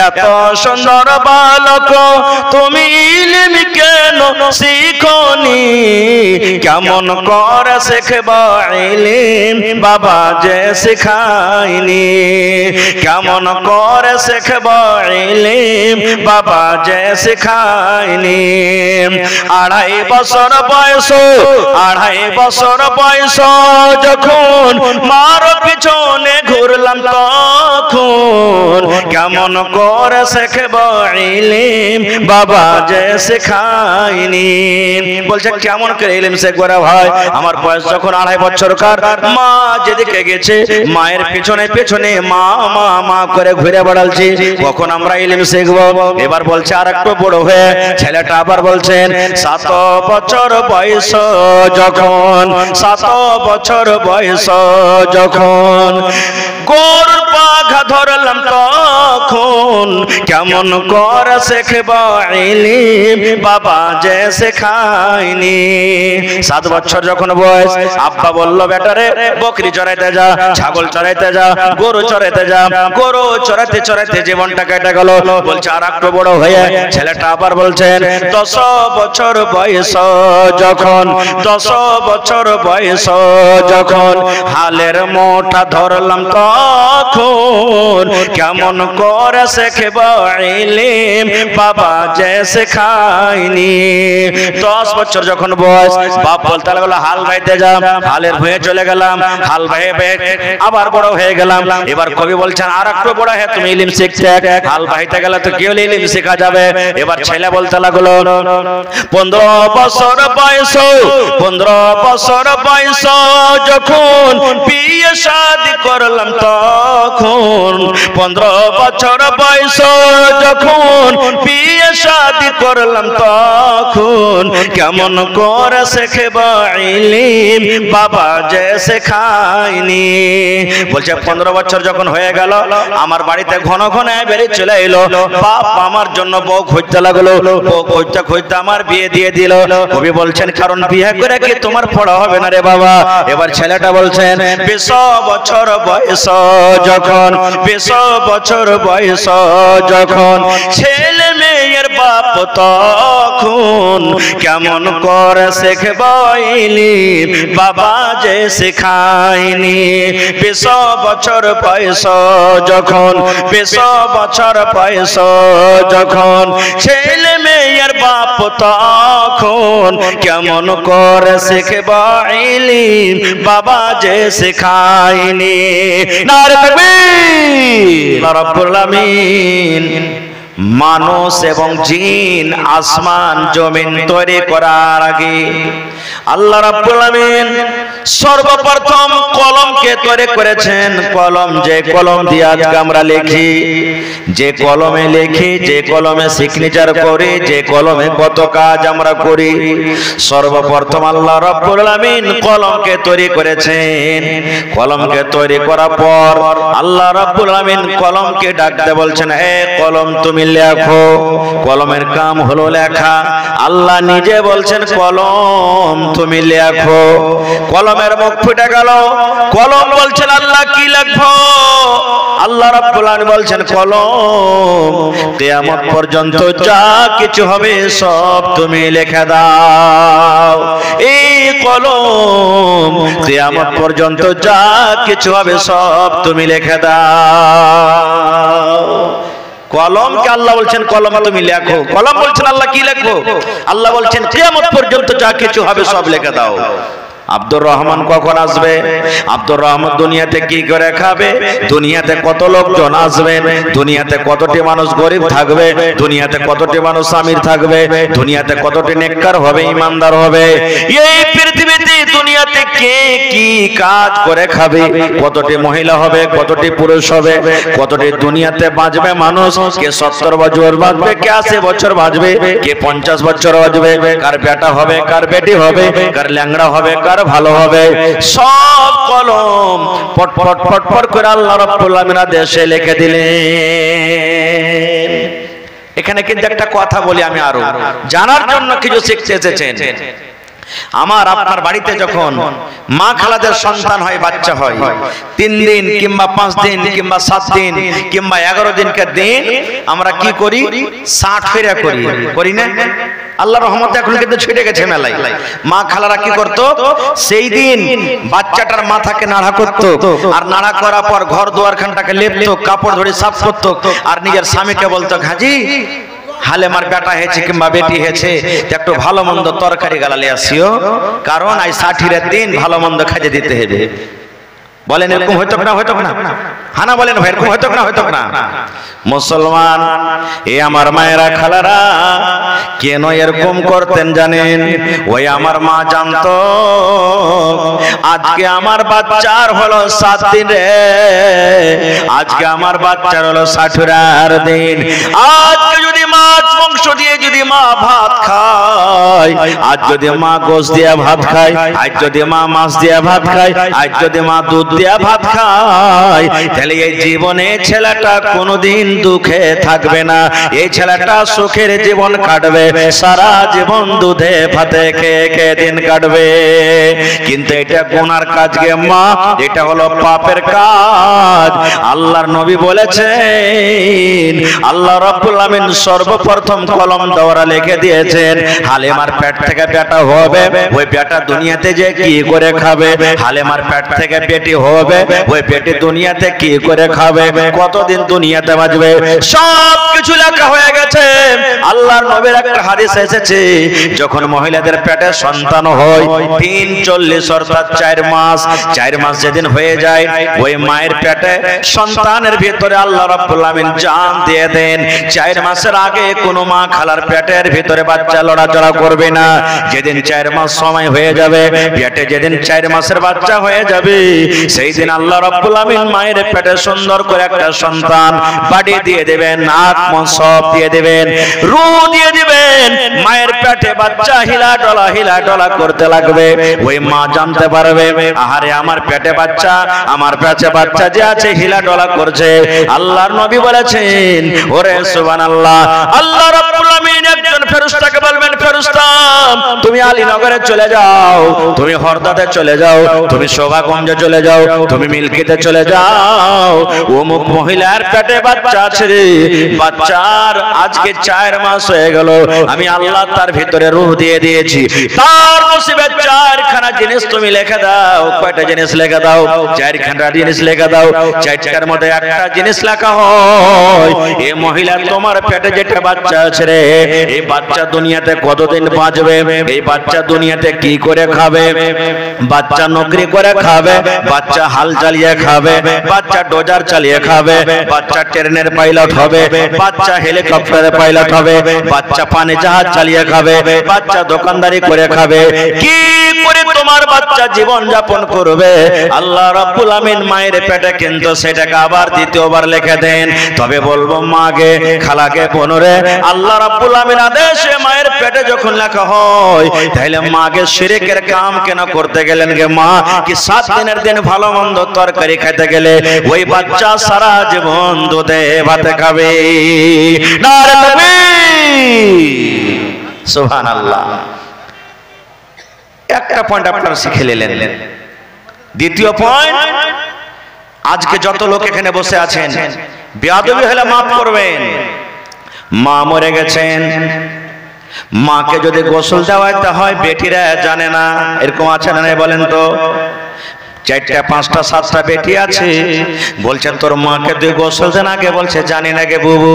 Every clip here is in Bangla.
এত সুন্দর বালক তুমি ইলম কেন শিখনি কেমন করে শিখবা ইলম বাবা যে শিখায়নি কেমন করে শিখবা ইলম বাবা যে শিখায়নি আড়াই বছর বয়স যখন মার পিছনে ঘুরলাম তখন কেমন করে শিখব ইলম বাবা যে শেখায়নি বলছে কেমন করে ইলম শিখবো রে ভাই আমার বয়স যখন 2.5 বছরকার মা যেদিকে গেছে মায়ের পিছনে পিছনে মা মা মা করে ঘুরে বেড়াচ্ছি কখন আমরা ইলম শিখবো এবার বলছে আর একটু বড় হয়ে ছেলেটা আবার বলছেন 7 বছর বয়স যখন 7 বছর বয়স যখন গরুর পাখা ধরলাম তখন কেমন করে শিখবা ইলম বাবা যে শেখায়নি 7 বছর যখন বয়স আব্বা বলল বেটারে বকরি চড়াইতে যা ছাগল চড়াইতে যা গরু চড়াইতে যা গরু চড়াইতে চড়াইতে জীবনটা কেটে গেল বলছে আর একটু বড় হয়ে ছেলেটা আবার বলছেন 10 বছর বয়স যখন 10 বছর বয়স যখন হালের মোটা ধরলাম তখন কেমন করে শিখব ইলম বাবা যে শেখায়নি 10 বছর যখন বয়স বাপ বলতে লাগলো হাল বাইতে যা হালের ভুঁয়ে চলে গেলাম হাল বাইয়ে আবার বড় হয়ে গেলাম এবার কবি বলছেন আর একটু বড় হয়ে তুমি ইলম শিখতে হাল বাইতে গেলে তো কি হলে ইলম শেখা যাবে এবার ছেলে বলতে লাগলো 15 বছর বয়স 15 বছর বয়স যখন বিয়ে শাদী করলাম তখন 15 বছর বয়স যখন বিয়ে শাদী করলাম তখন কেমন করে শিখব ইলম বাবা যে শেখায়নি বলছে 15 বছর যখন হয়ে গেল আমার বাড়িতে ঘন ঘন বেরিয়ে চলে এলো বাপ আমার জন্য বউ খুঁজতে লাগলো বউ খুঁজতে খুঁজতে আমার বিয়ে দিয়ে দিল কবি বলছেন কারণ বিয়ে করে কি তোমার পড়া হবে না রে বাবা এবার ছেলেটা বলছেন 20 বছর বয়স যখন 20 বছর বয়স যখন ছেলে মেয়ের বাপ তখন কেমন করে শিখব ইলম বাবা যে শেখায়নি 20 বছর বয়স যখন 20 বছর বয়স যখন ছেলে মেয়ের বাপ তখন কেমন করে শিখব ইলম বাবা যে শেখায়নি নারে তাকবীর রব্বুল আমিন মানুষ এবং জিন আসমান জমিন তৈরি করার আগে আল্লাহ রাব্বুল আমিন সর্বপ্রথম কলমকে তৈরি করেছেন কলম যে কলম দিয়ে আজকে আমরা লিখি যে কলমে লিখি যে কলমে সিগনেচার করি যে কলমে কত কাজ আমরা করি সর্বপ্রথম আল্লাহ রাব্বুল আমিন কলমকে তৈরি করেছেন কলমকে তৈরি করার পর আল্লাহ রাব্বুল আমিন কলমকে ডাকতে বলছেন হে কলম তুমি লেখো কলমের কাম হলো লেখা আল্লাহ নিজে বলছেন কলম তুমি লেখো কলমের মুখ ফুটে গেল কলম বলছেন আল্লাহ কি লিখবো আল্লাহ রাব্বুল আলামিন বলছেন কলম কিয়ামত পর্যন্ত যা কিছু হবে সব তুমি লিখে দাও এই কলম কিয়ামত পর্যন্ত যা কিছু হবে সব তুমি লিখে দাও কলমকে আল্লাহ বলছেন কলম তুমি লেখো কলম বলছেন আল্লাহ কি লিখবো আল্লাহ বলছেন কিয়ামত পর্যন্ত যা কিছু হবে সব লিখে দাও আব্দুর রহমান কখন আসবে আব্দুর রহমান দুনিয়াতে কি করে খাবে দুনিয়াতে কত লোকজন আসবেন দুনিয়াতে কতটি মানুষ গরিব থাকবে দুনিয়াতে কতটি মানুষ আমির থাকবে দুনিয়াতে কতটি নেককার হবে ইমানদার হবে এই পৃথিবীতে দুনিয়াতে কে কি কাজ করে খাবে কতটি মহিলা হবে কতটি পুরুষ হবে কতটি দুনিয়াতে বাঁচবে মানুষ কে 70 বছর বাঁচবে কে 80 বছর বাঁচবে কে 50 বছর বাঁচবে কার বেটা হবে কার বেটি হবে কার ল্যাংড়া হবে কার ভালো হবে সব কলম পট পট পট পট করে আল্লাহ রাব্বুল আমিন দেশে লিখে দিলেন এখানে কিন্তু একটা কথা বলি আমি আরো জানার জন্য কিছু শিখতে এসেছেন আমার আপনার বাড়িতে যখন মা খালাদের সন্তান হয়, বাচ্চা হয়, 3 দিন কিংবা 5 দিন কিংবা 7 দিন কিংবা 11 দিনকার দিন আমরা কি করি? 60 ফেরা করি না? আল্লাহর রহমতে এখন কিন্তু ছেড়ে গেছে মেলায়। মা খালারা কি করত? সেই দিন বাচ্চাটার মাথাকে নাড়া করত, আর নাড়া করার পর ঘর দুয়ার খানটাকে লেপতো, কাপড় ধরে সাফ করত, আর নিজের স্বামীকে বলতো, হাজি হালেমার বেটা হয়েছে কিংবা বেটি হয়েছে, একটু ভালো মন্দ তরকারি গালালে আসিও, কারণ আজ 60 দিন ভালো মন্দ খাইতে দিতে হবে। বলেন এরকম হয়তো না? হয়তো না? হানা বলেন ভাই, এরকম হয়তো না? হয়তো না? মুসলমান এ আমার মায়েরা খালারা কেন এরকম করতেন জানেন? ওই আমার মা জানতো আজকে আমার বাচ্চার হলো 7 দিন রে, আজকে আমার বাচ্চার হলো 60 দিন। আজকে যদি মাছ মাংস দিয়ে যদি মা ভাত খায়, আজ যদি মা গোশ দিয়ে ভাত খায়, আজ যদি মা মাছ দিয়ে ভাত খায়, আজ যদি মা দুধ দিয়ে ভাত খায়, তাহলে এই জীবনে ছেলেটা কোনোদিন দুঃখে থাকবে না, এই ছেলেটা সুখের জীবন কাটবে, সারা জীবন দুধে ভাতে খেয়ে দিন কাটবে। কিন্তু এটা গুনার কাজ গে মা, এটা হলো পাপের কাজ। আল্লাহর নবী বলেছেন, আল্লাহ রাব্বুল আমিন সর্বপ্রথম কলম দ্বারা লিখে দিয়েছেন, হালেমার পেট থেকে বেটা হবে, ওই বেটা দুনিয়াতে যে কি করে খাবে, হালেমার পেট থেকে বেটি হবে, ওই বেটি দুনিয়াতে কি করে খাবে, কতদিন দুনিয়াতে বাঁচবে, সব কিছু লেখা হয়ে গেছে। আল্লাহর নবীর একটা হাদিস এসেছে, যখন মহিলাদের পেটে সন্তান হয় 340 অর্থাৎ 4 মাস যেদিন হয়ে যায়, ওই মায়ের পেটে সন্তানের ভিতরে আল্লাহ রাব্বুল আমিন জান দিয়ে দেন। 4 মাসের আগে কোনো মা খালার পেটের ভিতরে বাচ্চা লড়াচড়া করবে না। যেদিন 4 মাস সময় হয়ে যাবে, পেটে যেদিন 4 মাসের বাচ্চা হয়ে যাবে, সেই দিন আল্লাহ রাব্বুল আমিন মায়ের পেটে সুন্দর করে একটা সন্তান বাড়ি দিয়ে দেবেন, নাক মুখ সব দিয়ে দেবেন, রূহ দিয়ে দিবেন। মায়ের পেটে বাচ্চা হিলা ডলা করতে লাগবে। ওই মা জানতে পারবে, আহারে আমার পেটে বাচ্চা, আমার পেটে বাচ্চা যে আছে হিলা ডলা করছে। আল্লাহর নবী বলেছেন, ওরে সুবহানাল্লাহ, আল্লাহ রাব্বুল আমিন একজন ফেরেশতাকে বলবেন, ফেরেশতা তুমি আলীনগরে চলে যাও, তুমি হরদাতে চলে যাও, তুমি শোভাগঞ্জে চলে যাও, তুমি মিল্কিতে চলে যাও, অমুক মহিলার পেটে বাচ্চা আছে রে, বাচ্চার আজকে 4 মাস হয়ে গেল, আমি আল্লাহ তার ভিতরে রূহ দিয়ে দিয়েছি, তার নসিবে 4খানা জিনিস তুমি লিখে দাও। কয়টা জিনিস লিখে দাও? 4খানা জিনিস লিখে দাও। 4টার মধ্যে একটা জিনিস লেখা হয়, এই মহিলা তোমার পেটে যেটা বাচ্চা আছে রে, এই বাচ্চা দুনিয়াতে কতদিন বাঁচবে, এই বাচ্চা দুনিয়াতে কি করে খাবে, বাচ্চা নকরি করে খাবে, বাচ্চা হাল চালিয়ে খাবে, বাচ্চা ডোজার চালিয়ে খাবে, বাচ্চা ট্রেনের পাইলট হবে, বাচ্চা হেলিকপ্টারের পাইলট হবে, বাচ্চা পানি জাহাজ চালিয়ে খাবে, বাচ্চা দোকানদারি করে খাবে, কি করে তোমার বাচ্চা জীবন যাপন করবে। আল্লাহ রাব্বুল আমিন মায়ের পেটে কিন্তু সেটাকে আবার দ্বিতীয়বার লিখে দেন। তবে বলবো মাগে, খালাকে, বোনরে, আল্লাহ রাব্বুল আমিন আদেশে মায়ের পেটে যখন লেখা হয়, তাহলে মাগে শিরকের কাম কেন করতে গেলেন গে মা? কি 7 দিনের দিন ভালো মন্দ তরকারি খেতে গেলে ওই বাচ্চা সারা জীবন দুধে ভাতে খাবে। নারে তাকবীর, সুবহানাল্লাহ। একটা পয়েন্ট আপনারা শিখে নিলেন। দ্বিতীয় পয়েন্ট, আজকে যত লোক এখানে বসে আছেন, বেয়াদবি হলে মাফ করবেন। মা মরে গেছেন, মাকে যদি গোসল দেওয়াইতে হয়, বেটিরা জানে না, এরকম আছে না নাই বলেন তো? 4টা 5টা 7টা বেটি আছে, বলছে তোর মাকে তুই গোসল দে না, কে বলছে জানি না গে বুবু।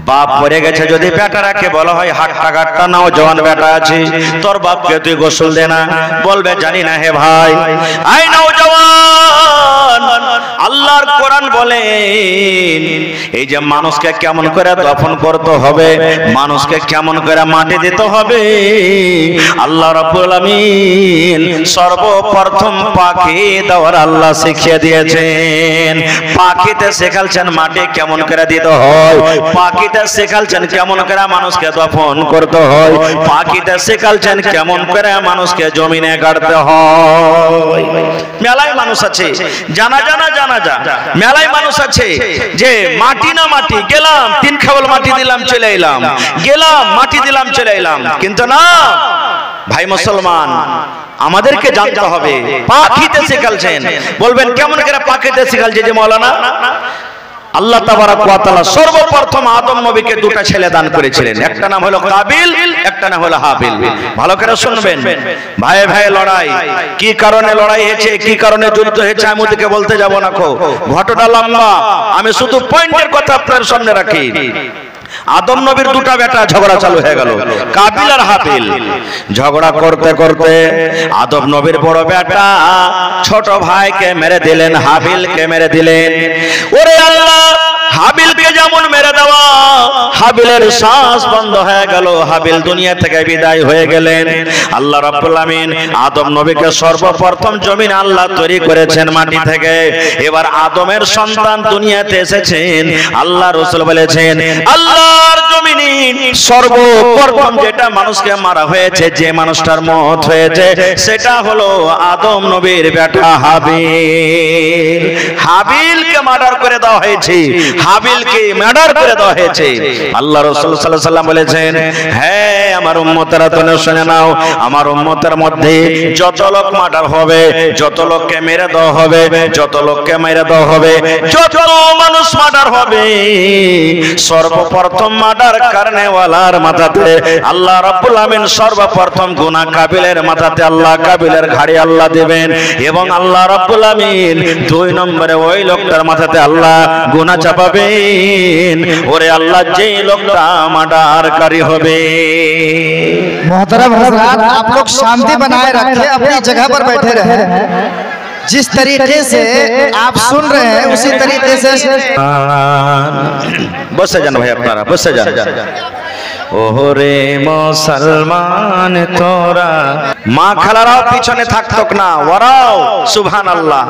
বাপ মরে গেছে, যদি বেটারাকে বলা হয় হাট্টা গাট্টা নাও জওয়ান বেটা আছে, তোর বাপকে তুই গোসল দে না, বলবে জানি না হে ভাই। আই নাও জওয়ান, আল্লাহর কোরআন বলেন এই যে মানুষকে কেমন করে দফন করতে হবে, মানুষকে কেমন করে মাটি দিতে হবে, আল্লাহ রাব্বুল আমিন সর্বপ্রথম পাখি দেওয়ার আল্লাহ শিখিয়ে দিয়েছেন। পাখিতে শেখালছেন মাটি কেমন করে দিতে হয়, পাখিতে শেখালছেন কেমন করে মানুষকে দফন করতে হয়, পাখিতে শেখালছেন কেমন করে মানুষকে জমিনে গাড়তে হয়। মেলায় মানুষ আছে জানা মেলায় মানুষ আছে যে মাটি না মাটি, গেলাম 3 খাবল মাটি দিলাম চলে এলাম, গেলাম মাটি দিলাম চলে এলাম, কিন্তু না, ভাই মুসলমান, আমাদেরকে জানতে হবে পাখিতে শিখালছেন। বলবেন কেমন করে পাখিতে শিখালছে যে মাওলানা? আল্লাহ তাবারক ওয়া তাআলা সর্বপ্রথম আদম নবীকে দুটো ছেলে দান করেছিলেন, একটা নাম হলো কাবিল, একটা নাম হলো হাবিল। ভালো করে শুনবেন, ভাই ভাই লড়াই, কি কারণে লড়াই হয়েছে, কি কারণে যুদ্ধ হয়েছে আমি ওদিকে বলতে যাব না, ঘটনা লম্বা, আমি শুধু পয়েন্টের কথা আপনার সামনে রাখি। আদম নবীর দুটা বেটা ঝগড়া চালু হয়ে গেল, কাবিল আর হাবিল। ঝগড়া করতে করতে আদম নবীর বড় বেটা ছোট ভাইকে মেরে দিলেন, হাবিলকে মেরে দিলেন। ওরে আল্লাহ, হাবিলকে যেমন মেরে দেওয়া, হাবিলের শ্বাস বন্ধ হয়ে গেল, হাবিল দুনিয়া থেকে বিদায় হয়ে গেলেন। আল্লাহ রাব্বুল আমিন আদম নবীকে সর্বপ্রথম জমিন আল্লাহ তৈরি করেছেন মাটি থেকে। এবার আদমের সন্তান দুনিয়াতে এসেছেন। আল্লাহ রাসূল বলেছেন, আল্লাহর জমিনে সর্বপ্রথম যেটা মানুষকে মারা হয়েছে, যে মানুষটার মওত হয়েছে, সেটা হলো আদম নবীর বেটা হাবিল। হাবিলকে মার্ডার করে দেওয়া হয়েছে, হাবিলকে মার্ডার করে দেওয়া হয়েছে। আল্লাহ রাসূল সাল্লাল্লাহু আলাইহি ওয়াসাল্লাম বলেছেন, হ্যাঁ আমার উম্মতেরা তোমরা শুনে নাও, আমার উম্মতের মধ্যে যত লোক মার্ডার হবে, যত লোককে মেরে দেওয়া হবে, যত লোককে মেরে দেওয়া হবে, যত মানুষ মার্ডার হবে, সর্বপ্রথম মার্ডার করনেওয়ালার মাথাতে আল্লাহ রাব্বুল আমিন সর্বপ্রথম গুনাহ কাবিলের মাথাতে আল্লাহ কাবিলের ঘাড়ে আল্লাহ দেবেন, এবং আল্লাহ রাব্বুল আমিন দুই নম্বরে ওই লোকটার মাথাতে আল্লাহ গুনাহ চাপাবেন। ওরে আল্লাহ, যেই লোকটা মার্ডারকারী হবে। मोहतरम हज़रात, आप लोग शांति बनाए रखें, अपनी जगह पर बैठे रहे। जिस तरीके से आप सुन रहे हैं उसी तरीके से বসে যান ভাই, আপনারা বসে যান। ওরে মুসলমান তোরা, মা খালারাও পিছনে থাকতো না, ওরাও সুবহানাল্লাহ,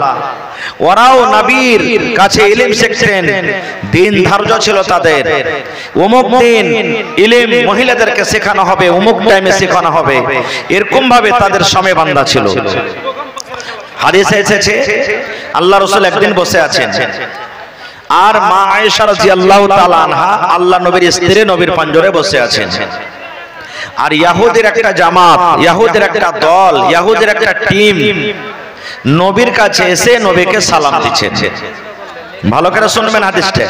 ওরাও নবীর কাছে ইলম শিখতেন, দিন ধার্য ছিল তাদের। অমুক দিন ইলম মহিলাদেরকে শেখানো হবে, অমুক টাইমে শেখানো হবে, এরকম ভাবে তাদের সময় বাঁধা ছিল। হাদিসে এসেছে আল্লাহ রাসূল একদিন বসে আছেন, আর মা আয়েশা রাদিয়াল্লাহু তাআলা আনহা আল্লাহ নবীর স্ত্রী নবীর পাঞ্জরে বসে আছেন। আর ইহুদির একটা জামাত, ইহুদির একটা দল, ইহুদির একটা টিম নবীর কাছে এসে নবীকে সালাম দিচ্ছে। ভালো করে শুনবেন হাদিসটা।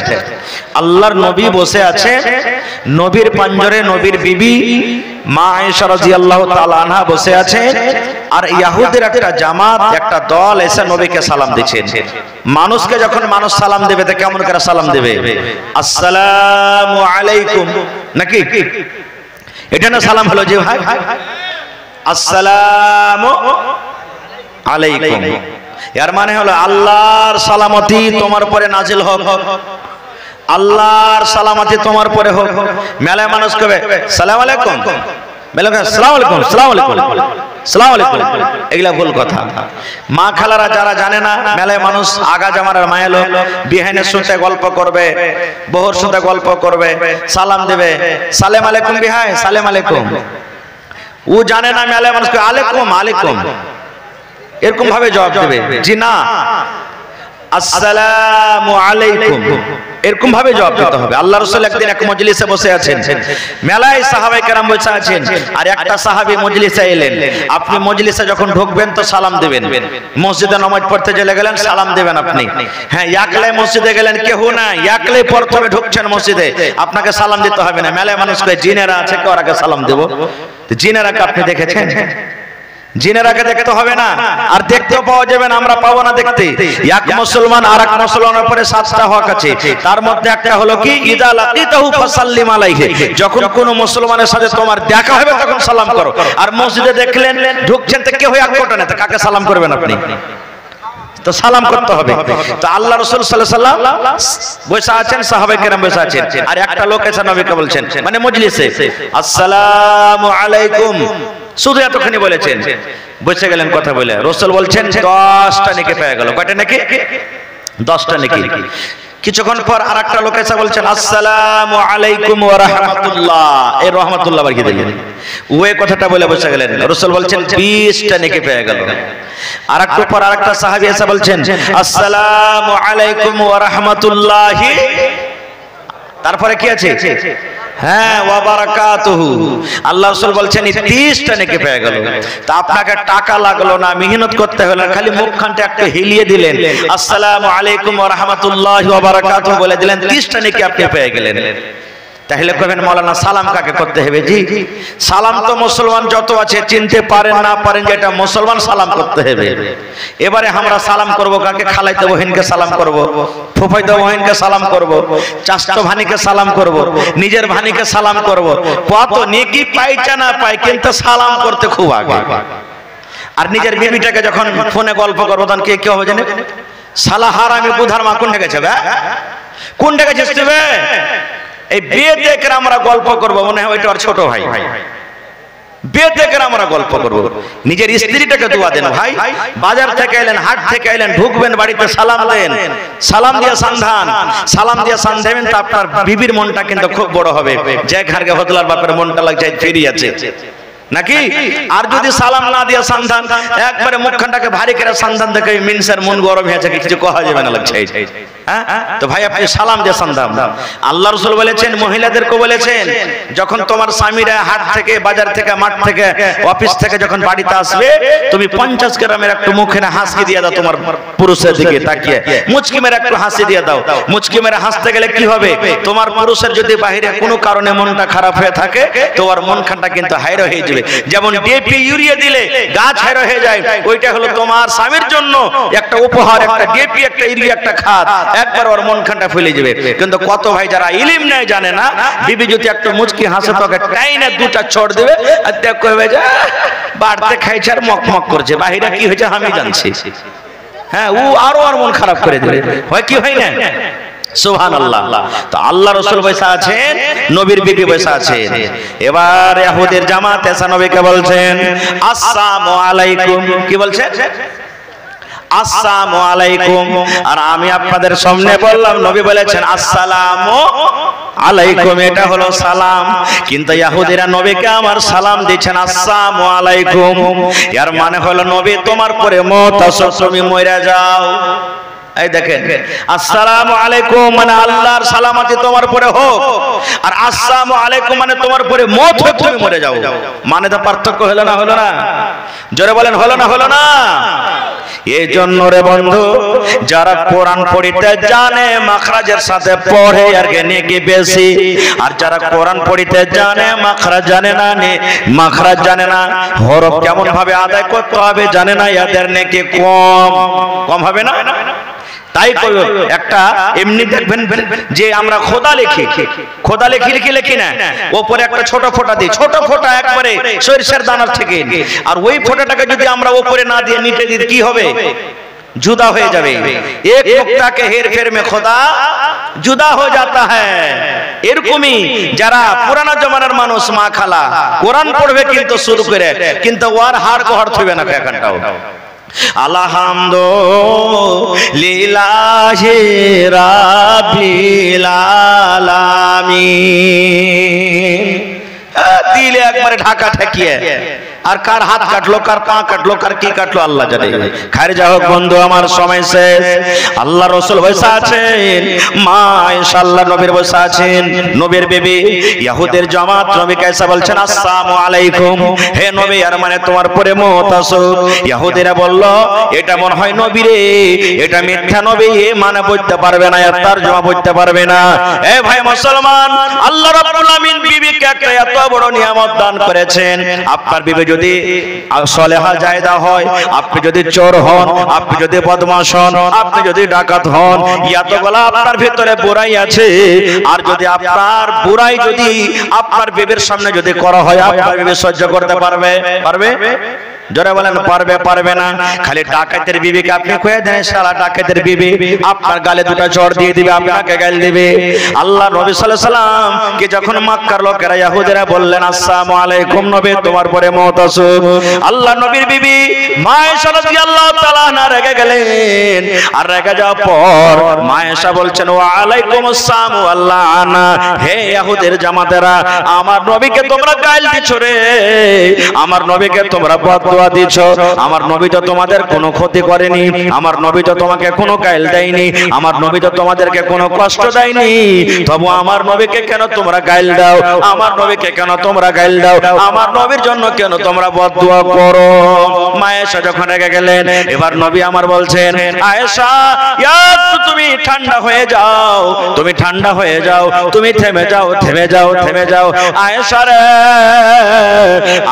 আল্লাহর নবী বসে আছে, নবীর পাঞ্জরে নবীর বিবি মা আয়েশা রাদিয়াল্লাহু তাআলা আনহা বসে আছে, আর ইহুদির একটা জামাত, একটা দল এসে নবীকে সালাম দিচ্ছে। মানুষকে যখন মানুষ সালাম দেবে তো কেমন করে সালাম দেবে? আসসালামু আলাইকুম, নাকি? এটা না সালাম হলো যে ভাই আসসালামু আলাইকুম, এর মানে হলো আল্লাহর সালামতি তোমার উপরে নাজিল হোক, আল্লাহর সালামতি তোমার উপরে হোক। মেলায় মানুষ কবে সালাম আলাইকুম, মেলায় সালাম আলাইকুম, সালাম আলাইকুম, সালাম আলাইকুম, এগুলা ভুল কথা। মা খালারা যারা জানে না, মেলায় মানুষ আগা জামানার মায়ের লোক বিহানের সাথে গল্প করবে, বহুর সাথে গল্প করবে, সালাম দেবে, সালাম আলাইকুম বিহাই, সালাম আলাইকুম। ও জানে না মেলায় মানুষকে আলাইকুম আলাইকুম এরকম ভাবে জবাব দেবে, জি না, আসসালামু আলাইকুম এরকম ভাবে জবাব দিতে হবে। আল্লাহ রাসূল একদিন এক মজলিসে বসে আছেন, মেলায় সাহাবায়ে কেরাম বসে আছেন, আর একটা সাহাবী মজলিসে এলেন। আপনি মজলিসে যখন ঢুকবেন তো সালাম দিবেন, মসজিদে নামাজ পড়তে চলে গেলেন সালাম দিবেন আপনি। হ্যাঁ, একলাই মসজিদে গেলেন, কেউ না, একলাই প্রথমে ঢুকছেন মসজিদে, আপনাকে সালাম দিতে হবে না। মেলায় মানুষ কয় জিনেরা আছে, কেউ আগে সালাম দেব। জিনেরাকে আপনি দেখেছেন? জিনেরাকে দেখতে হবে না, আর দেখতেও পাওয়া যাবে না, আমরা পাবো না দেখতে। এক মুসলমান আর এক মুসলমানের উপরে 7টা হক আছে, তার মধ্যে একটা হলো কি ইদা লাকিতাহু ফাসাল্লিম আলাইহি, যখন কোন মুসলমানের সাথে তোমার দেখা হবে তখন সালাম করো। আর মসজিদে দেখলেন ঢুকছেন তো কেউ এক কোটা না, তো কাকে সালাম করবেন আপনি? তো সালাম করতে হবে। তো আল্লাহ রাসূল সাল্লাল্লাহু আলাইহি ওয়াসাল্লাম বসে আছেন, সাহাবায়ে কেরাম বসে আছেন, আর একটা লোক এসে নবীকে বলছেন, মানে মজলিসে, আসসালামু আলাইকুম, শুধু এতখানি বলেছেন, বসে গেলেন কথা বলে। রাসূল বলছেন 10টা নেকি পেয়ে গেল। কয়টা নেকি? 10টা নেকি। কিছুক্ষণ পর আরেকটা লোক এসে বলছেন আসসালামু আলাইকুম ওয়া রাহমাতুল্লাহ, এই রাহমাতুল্লাহ বাড়িয়ে দিলেন। ওই কথাটা বলে বসে গেলেন। রাসূল বলছেন 20টা নেকি পেয়ে গেল। আরেকটু পর আরেকটা সাহাবী এসে বলছেন আসসালামু আলাইকুম ওয়া রাহমাতুল্লাহি, তারপরে কি আছে? হ্যাঁ, ওয়া বারাকাতুহু। আল্লাহ রাসূল বলছেন 30টা নেকি পেয়ে গেল। তা আপনাকে টাকা লাগলো না, মেহনত করতে হলো না, খালি মুখখানটা একটু হিলিয়ে দিলেন, আসসালামু আলাইকুম ওয়া রাহমাতুল্লাহি ওয়া বারাকাতুহু বলে দিলেন, 30টা নেকি আপনি পেয়ে গেলেন। তাহলে কবেন মাওলানা সালাম কাকে করতে হবে? জি, সালাম তো মুসলমান যত আছে চিনতে পারেন না পারেন যে এটা মুসলমান, সালাম করতে হবে। এবারে আমরা সালাম করব কাকে? খালাইতে বহিনকে সালাম করব, ফুফাইতে বহিনকে সালাম করব, চাচতো ভানিকে সালাম করব, নিজের ভানিকে সালাম করব। কত নেকি পাইছে না পাই, কিন্তু সালাম করতে খুব আগে। আর নিজের বিবিটাকে যখন ফোনে গল্প করবো তখন কে কি হবে জানে? শালা হারামি বুধার মা কোন গেছে বে, কোন গেছিস তুই বে? এই বিয়ে দেখে আমরা গল্প করবো, মনে হয় ওইটা ওর ছোট ভাই। বিয়ে দেখে আমরা গল্প করবো, নিজের স্ত্রীটাকে দোয়া দেন। ভাই বাজার থেকে এলেন, হাট থেকে এলেন, ঢুকবেন বাড়িতে, সালাম দেন, সালাম দিয়ে সান্ধান, সালাম দিয়ে সান্ধাবেন, তা আপনার বিবির মনটা কিন্তু খুব বড় হবে। যে ঘরকে হদলার বাপের মনটা লাগছে ফিরি আছে নাকি? আর যদি সালাম না দিয়ে সান্ধান, একবারে মুখখানটাকে ভারী করে সান্ধান দেখে মিনসের মন গরম হয়েছে, কিছু কহা যাবে না লাগছে। তো ভাই আপনি সালাম দিয়ে সান্ধান। আল্লাহ রাসূল বলেছেন, মহিলাদেরকে বলেছেন, যখন তোমার স্বামীরা হাট থেকে, বাজার থেকে, মাঠ থেকে, অফিস থেকে যখন বাড়িতে আসবে, তুমি 50 গ্রামের একটু মুখে না হাসি দিয়ে দাও, তোমার পুরুষের দিকে তাকিয়ে মুচকি মেরে একটু হাসি দিয়ে দাও। মুচকি মেরে হাসতে গেলে কি হবে? তোমার পুরুষের যদি বাইরে কোনো কারণে মনটা খারাপ হয়ে থাকে, তোমার মনখানটা কিন্তু হাইরো হয়ে যাবে। যেমন ডিএপি ইউরিয়া দিলে গাছ হাইরো হয়ে যায়, ওইটা হলো তোমার স্বামীর জন্য একটা উপহার, একটা ডিএপি, একটা ইউরিয়া, একটা খাদ, একবার ওর মনখানটা ফুলে যাবে। কিন্তু কত ভাই যারা ইলম নেই, জানে না, বিবি যদি একটু মুচকি হাসে তোকে টাইনে দুটা ছড় দেবে, আর দেখ কইবে যে বাড়তে খাইছে আর মকমক করছে, বাহিরে কি হয়েছে আমি জানছি। হ্যাঁ, ও আরো আর মন খারাপ করে দেবে, হয় কি হয় না? সুবহানাল্লাহ। তো আল্লাহ রাসূল বসে আছেন, নবীর বিবি বসে আছেন। এবার ইহুদের জামাত এসে নবীকে বলছেন আসসালামু আলাইকুম। কি বলছেন? আসসালামু আলাইকুম। আর আমি আপনাদের সামনে বললাম, নবী বলেছেন আসসালামু আলাইকুম, এটা হলো সালাম। কিন্তু ইহুদিরা নবীকে আমার সালাম দিচ্ছেন আসসালামু আলাইকুম, এর মানে হলো নবী তোমার পরে মওত আসুক, তুমি মরে যাও। এই দেখেন, আসসালামু আলাইকুম মানে আল্লাহর সালামতি তোমার পরে হোক, আর আসসালামু আলাইকুম মানে তোমার পরে মওত হোক, তুমি মরে যাও। মানে তো পার্থক্য হলো না? হলো না? জোরে বলেন, হলো না? হলো না? এই জন্য রে বন্ধু, যারা কোরআন পড়িতে জানে মাখরাজের সাথে পড়ে আর নেকি বেশি, আর যারা কোরআন পড়িতে জানে মাখরাজ জানে না, মাখরাজ জানে না, হরফ কেমন ভাবে আদায় করতে হবে জানে না, এদের নেকি কম হবে না? তাই একটা এমনি দেখবেন যে আমরা খোদা লিখি, খোদা লিখি না, ওপরে একটা ছোট ফোঁটা দিই, ছোট ফোঁটা একবারে সরিষার দানার থেকে, আর ওই ফোঁটাটাকে যদি আমরা ওপরে না দিয়ে নিচে দিই কি হবে? जुदा हो जावे। एक नुक्ता के हेर फेर में खुदा जुदा हो जाता है। এরকমই যারা পুরানো জমানার মানুষ মা খালা কোরআন পড়বে কিন্তু শুরু করে কিন্তু ওর হাড় গোড় থইবে না এখানটাও। আলহামদুলিল্লাহি রাব্বিল আলামিন। দিলে একবারে ঢাকা ঠেকিয়ে আর কার হাত কাটলো কার পা কাটলো কার কি কাটলো আল্লাহ জানে। খাইর যা হোক বন্ধু আমার সময় শেষ। আল্লাহ রাসূল বসে আছেন, মা আয়েশা আল্লাহ নবীর বসে আছেন, নবীর বিবি ইহুদের জামাত নবীকে এসে বলছেন আসসালামু আলাইকুম, হে নবী আর মানে তোমার পরে মওত আসুক। ইহুদিরা বলল এটা মনে হয় নবী রে, এটা মিথ্যা নবী, মানে বলতে পারবে না, এর তরজমা বলতে পারবে না। এ ভাই মুসলমান, আল্লাহ রাব্বুল আমিন বিবিকে একটা এত বড় নিয়ামত দান করেছেন। আপনার বিবি যদি সলেহা জায়দা হয়, আপনি যদি চোর হন, আপনি যদি বদমাশ হন, আপনি যদি ডাকাত হন, এতগুলা আপনার ভিতরে বুরাই আছে, আর যদি আপনার বুরাই যদি আপনার বিবির সামনে যদি করা হয়, আপনার বিবি সহ্য করতে পারবে? পারবে? জোরে বলেন পারবে? পারবে না। খালি ডাকাতের বিবিকে আপনি কয়ে দেন শালা ডাকাতের বিবি, আপনার গালে দুটো চড় দিয়ে দিবে, আপনাকে গাল দিবে। আল্লাহ নবী সাল্লাল্লাহু আলাইহি সাল্লাম কে যখন মক্কার লোকেরা ইহুদিরা বললেন আসসালামু আলাইকুম নবী তোমার পরে মওত আসুক, আল্লাহ নবীর বিবি মা আয়েশা রাদিয়াল্লাহু তাআলা না রেগে গেলেন। আর রেগে যাওয়ার পর মা আয়েশা বলছেন ওয়া আলাইকুম আসসালাম আল্লাহ আনা, হে ইহুদের জামাতেরা আমার নবীকে তোমরা গাল দিছো রে, আমার নবীকে তোমরা বদ বদদুয়া দিছো, আমার নবী তো তোমাদের কোনো ক্ষতি করেনি, আমার নবী তো তোমাকে কোনো গাইল দেয়নি, আমার নবী তো তোমাদেরকে কোনো কষ্ট দেয়নি, তবু আমার নবীকে কেন তোমরা গাইল দাও, আমার নবীকে কেন তোমরা গাইল দাও, আমার নবীর জন্য কেন তোমরা বদদুয়া করো। মা আয়েশা যখন রেগে গেলেন, এবার নবী আমার বলছেন, আয়েশা তুমি ঠান্ডা হয়ে যাও, তুমি ঠান্ডা হয়ে যাও, তুমি থেমে যাও, থেমে যাও, থেমে যাও। আয়েশা রে,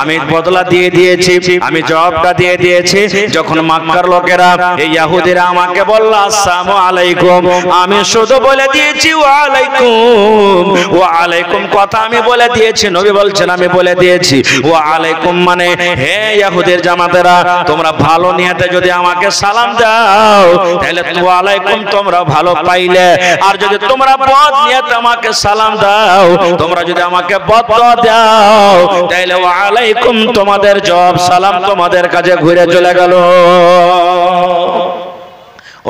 আমি বদলা দিয়ে দিয়েছি, আমি জবাবটা দিয়ে দিয়েছি। যখন মক্কার লোকেরা, এই ইহুদিরা আমাকে বলল আসসালামু আলাইকুম, আমি শুধু বলে দিয়েছি ওয়া আলাইকুম, ওয়া আলাইকুম কথা আমি বলে দিয়েছি। নবী বলছেন আমি বলে দিয়েছি ওয়া আলাইকুম, মানে হে ইহুদির জামাতেরা, তোমরা ভালো নিয়তে যদি আমাকে সালাম দাও তাহলে ওয়া আলাইকুম তোমরা ভালো পাইলে, আর যদি তোমরা বদ নিয়তে আমাকে সালাম দাও, তোমরা যদি আমাকে বদদুয়া দাও তাহলে ওয়া আলাইকুম তোমাদের জবাব সালাম তোমাদের কাছে ঘুরে চলে গেল।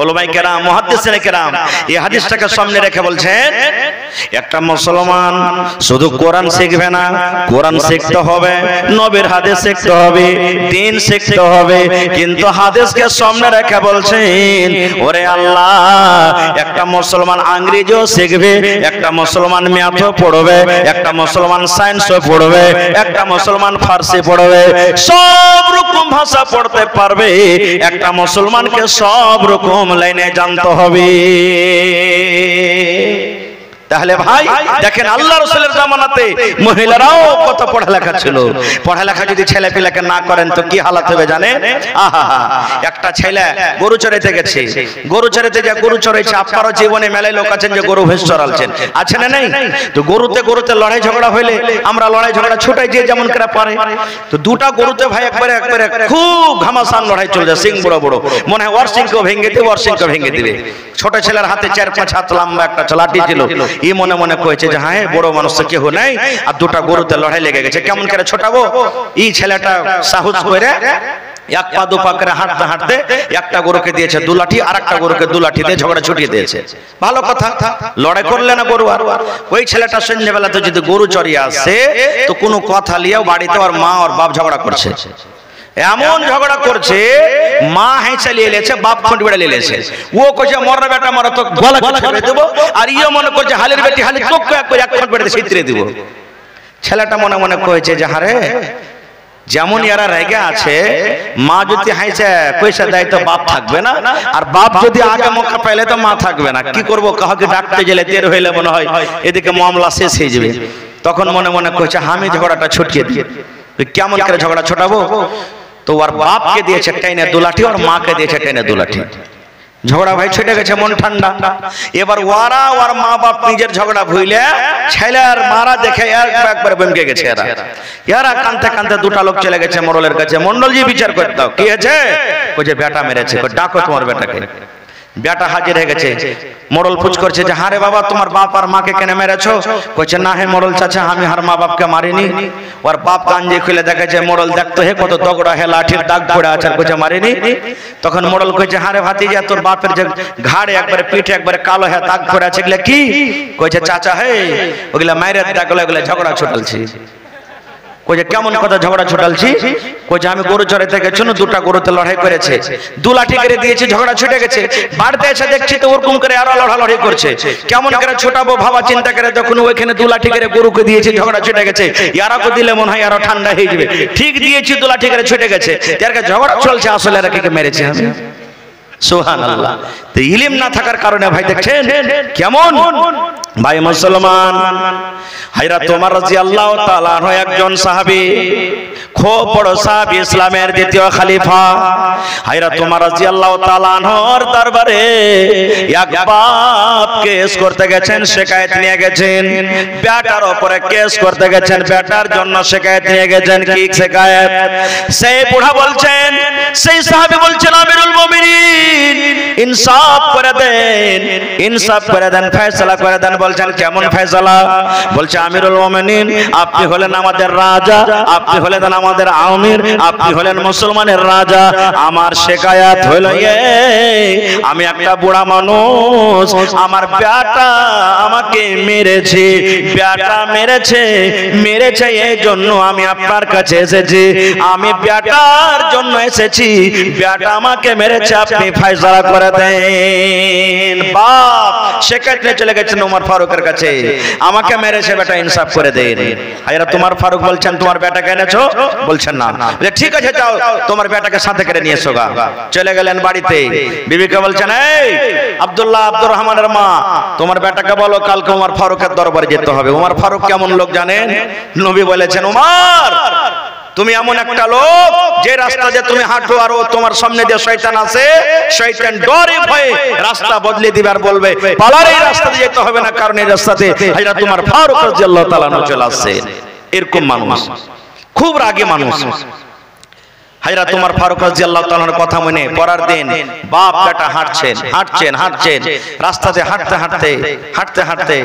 ওলামায়ে কেরাম, মুহাদ্দিসিনে কেরাম এই হাদিসটাকে সামনে রেখে বলছেন, একটা মুসলমান শুধু কোরআন শিখবে না, কোরআন শিখতে হবে, নবীর হাদিস শিখতে হবে, দ্বীন শিখতে হবে, কিন্তু হাদিসকে সামনে রেখে বলছেন, ওরে আল্লাহ, একটা মুসলমান ইংরেজিও শিখবে, একটা মুসলমান ম্যাথও পড়বে, একটা মুসলমান সায়েন্সও পড়বে, একটা মুসলমান ফার্সি পড়বে, সব রকম ভাষা পড়তে পারবে। একটা মুসলমানকে সব রকম লাইনে জানতে হবে। তাহলে ভাই দেখেন, আল্লাহ রাসূলের জামানাতে মহিলারাও কত পড়ালেখা ছিল। পড়ালেখা যদি ছেলে পিলাকে না করেন তো কি হালাত হবে জানেন? আহা, একটা ছেলে গরু চড়াইতে গেছে, গরু চড়াইতে যা গরু চড়াইছে, আপনারও জীবনে মেলায় লোক আছেন যে গরু ভেস চড়ালছেন, আছে না নেই? তো গরুতে লড়াই ঝগড়া হইলে আমরা লড়াই ঝগড়া ছুটাই যে যেমন করে পারে। তো দুটা গরুতে ভাই একবারে খুব ঘামাসান লড়াই চলে যায়, সিং বড় বড়, মনে হয় ওর সিংকেও ভেঙে দেবে, ওর সিংকেও ভেঙে দিবে। ছোট ছেলের হাতে 4-5 হাত লম্বা একটা লাঠি ছিল, ই মনে মনে কয়েছে যে হ্যাঁ বড় মানুষ তো কেউ নাই, আর দুটা গরুতে লড়াই লেগে গেছে, কেমন করে ছোটাবো। এই ছেলেটা সাহস করে এক পা দু পা করে হাঁটতে হাঁটতে একটা গরুকে দিয়েছে 2 লাঠি, আর একটা গরুকে 2 লাঠি দিয়ে ঝগড়া ছুটিয়ে দিয়েছে। ভালো কথা, লড়াই করলে না গরু। আর ওই ছেলেটা সন্ধ্যেবেলাতে যদি গরু চড়িয়ে আসে তো কোনো কথা লিয়েও বাড়িতে ওর মা ওর বাপ ঝগড়া করছে, এমন ঝগড়া করছে, মা হেঁচে লিয়ে লেছে, বাপ খুঁট বেড়ে লিয়ে লেছে। ও কইছে মরনা বেটা মরা তো গলা ছেড়ে দেবো, আর ইয়ে মনে করছে হালের বেটি হালি চোখ করে এক খুঁট বেড়ে ছিতরে দিব। ছেলেটা মনে মনে কয়েছে যে হারে যেমন এরা রেগে আছে, মা যদি হাইছে পয়সা দেয় তো বাপ থাকবে না, আর বাপ যদি আগে মৌকা পাইলে তো মা থাকবে না। কি করবো, কাউকে ডাকতে গেলে টের হইলে মনে হয় এদিকে মামলা শেষ হয়ে যাবে। তখন মনে মনে কইছে আমি ঝগড়াটা ছুটিয়ে দিই। কেমন করে ঝগড়া ছোটাবো? তো ওর বাপকে দিয়েছে টেনে 2 লাঠি, ওর মাকে দিয়েছে টেনে 2 লাঠি। ঝগড়া ভাই ছুটে গেছে, মন ঠান্ডা। এবার ওরা ওর মা বাপ নিজের ঝগড়া ভুইলে ছেলের মারা দেখে একবার বমকে গেছে। এরা কানতে কানতে দুটা লোক চলে গেছে মোড়লের কাছে, মন্ডলজি বিচার করতে দাও, কি হয়েছে? কইছে বেটা মেরেছে। ডাকো তোমার বেটাকে। বেটা হাজির হয়ে গেছে। মোড়ল পুছ করছে যে হারে বাবা তোমার বাপ আর মাকে কেন মেরেছো? কইছে না হে মোড়ল চাচা, আমি আর মা বাপকে মারিনি। ওর বাপ কাঞ্জি খুলে দেখেছে, মোড়ল দেখতো হে কত দগড়া হে লাঠির দাগ পড়ে আছে, কইছে মারিনি। তখন মোড়ল কইছে হারে ভাতিজা তোর বাপের যে ঘাড়ে একবারে পিঠে একবারে কালো হে দাগ পড়ে আছে, এগুলা কি? কইছে চাচা হে ওগুলা মাইরের দাগ, ওগুলা ঝগড়া ছুটালছি। কইছে কেমন কথা ঝগড়া ছুটালছি? কইছে আমি গরু চড়াইতে গেছি, দুটা গরুতে লড়াই করেছে, 2 লাঠি করে দিয়েছি, ঝগড়া ছুটে গেছে। বাড়িতে এসে দেখছি তো ওরকম করে আরো লড়ালড়ি করছে। কেমন করে ছোটাবো ভাবা চিন্তা করে যখন ওইখানে 2 লাঠি করে গরুকে দিয়েছি, ঝগড়া ছুটে গেছে। ইয়ারাকে দিলে মনে হয় আরো ঠান্ডা হয়ে যাবে। ঠিক দিয়েছি, 2 লাঠি করে ছুটে গেছে। যারকে ঝগড়া চলছে আসলে এরা কে মেরেছে আমি। সুবহানাল্লাহ। তো ইলম না থাকার কারণে ভাই দেখছেন কেমন ভাই মুসলমান। হযরত ওমর রাদিয়াল্লাহু তাআলা আনহু একজন সাহাবী, খুব বড় সাহাবী, ইসলামের দ্বিতীয় খলিফা। হযরত ওমর রাদিয়াল্লাহু তাআলা আনহুর দরবারে এক বাপ কেস করতে গেছেন, শিকায়েত নিয়ে গেছেন। বেটার উপরে কেস করতে গেছেন, বেটার জন্য শিকায়েত নিয়ে গেছেন। কি শিকায়েত? সেই বুড়া বলছেন, সেই সাহাবী বলছেন আমিরুল মুমিনিন ইনসাফ করে দেন, ইনসাফ করে দেন, ফয়সালা করে দেন। বলছেন কেমন ফয়সালা? বলছে আমিরুল মুমিনিন, আপনি হলেন আমাদের রাজা, আপনি হলেন আমাদের আমির, আপনি হলেন মুসলমানের রাজা। আমার শিকায়াত হলো আমি একটা বুড়া মানুষ, আমার বেটা আমাকে মেরেছে, বেটা মেরেছে এই জন্য আমি আপনার কাছে এসেছি। আমি বেটার জন্য এসেছি, বেটা আমাকে মেরেছে, আপনি ফয়সালা করে দেন। বাপ সেক্ষেত্রে চলে গেছেন ওমর ফারুকের কাছে, আমাকে মেরেছে বেটা, ইনসাফ করে দেন। আইরা তোমার ফারুক বলছেন তোমার বেটাকে এনেছো? বলছেন না। ঠিক আছে যাও তোমার বেটাকে সাথে করে নিয়ে এসো গা। চলে গেলেন বাড়িতে, বিবিকে বলছেন এই আব্দুল্লাহ আব্দুর রহমানের মা, তোমার বেটাকে বলো কালকে ওমর ফারুকের দরবারে যেতে হবে। ওমর ফারুক কেমন লোক জানেন? নবী বলেছেন ওমর তুমি এমন একটা লোক যে রাস্তা দিয়ে তুমি হাঁটো আর ও তোমার সামনে দিয়ে শয়তান আছে, শয়তান ডরে ভয়ে রাস্তা বদলে দিবে আর বলবে পালার এই রাস্তা দিয়ে যেতে হবে না, কারণ এই রাস্তাতে হযরত ওমর ফারুক রাদিয়াল্লাহু তাআলা চলে আসছে। এরকম মানুষ, খুব রাগী মানুষ। হযরত ওমর ফারুক রাদিয়াল্লাহু তাআলার কথা মনে পরার দিন বাপ বেটা হাঁটছেন রাস্তাতে হাঁটতে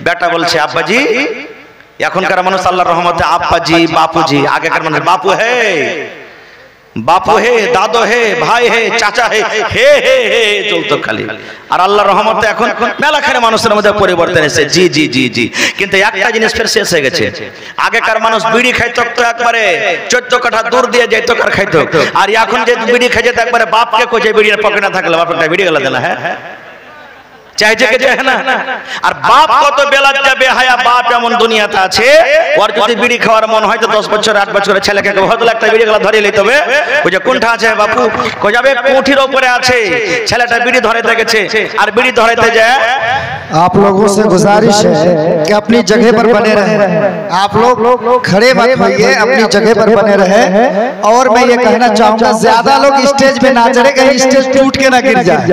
বেটা বলছে আব্বাজি, এখনকার মানুষ আল্লাহর রহমতে আব্বাজি বাপুজি, আগেকার মানুষ বাপু হে দাদু হে ভাই হে চাচা হে হে হে হে চলতো খালি। আর আল্লাহর রহমতে এখন মেলাখানে মানুষের মধ্যে পরিবর্তন এসেছে, জি জি জি জি। কিন্তু একটা জিনিস ফের শেষ হয়ে গেছে। আগেকার মানুষ বিড়ি খাইতো তো একবারে 14 কাঠা দূর দিয়ে যাইত কার খাইতো, আর এখন যে বিড়ি খাই যেত একবারে বাপকে কই যে বিড়ির পকেটে থাকলে বাপটা বিড়ি গেলা দেনা, হ্যাঁ চাইছে কে চায় না। আর বাপ কত বেলা যাবে হায়া বাপ এমন দুনিয়াতে আছে, ওর যদি বিড়ি খাওয়ার মন হয় তো 10 বছর 8 বছরের ছেলেকে হয়তো একটা বিড়ি গলা ধরে লইতে হবে। ওই যে কোনটা আছে বাপু কই যাবে কোঠির উপরে আছে, ছেলেটা বিড়ি ধরাইতে গেছে আর বিড়ি ধরাইতে যায়। आप लोगों से गुजारिश है कि अपनी जगह पर बने रहें, आप लोग खड़े मत होइए, अपनी जगह पर बने रहें। और मैं ये कहना चाहूंगा ज्यादा लोग स्टेज पे ना चढ़े, कहीं स्टेज टूट के ना गिर जाए,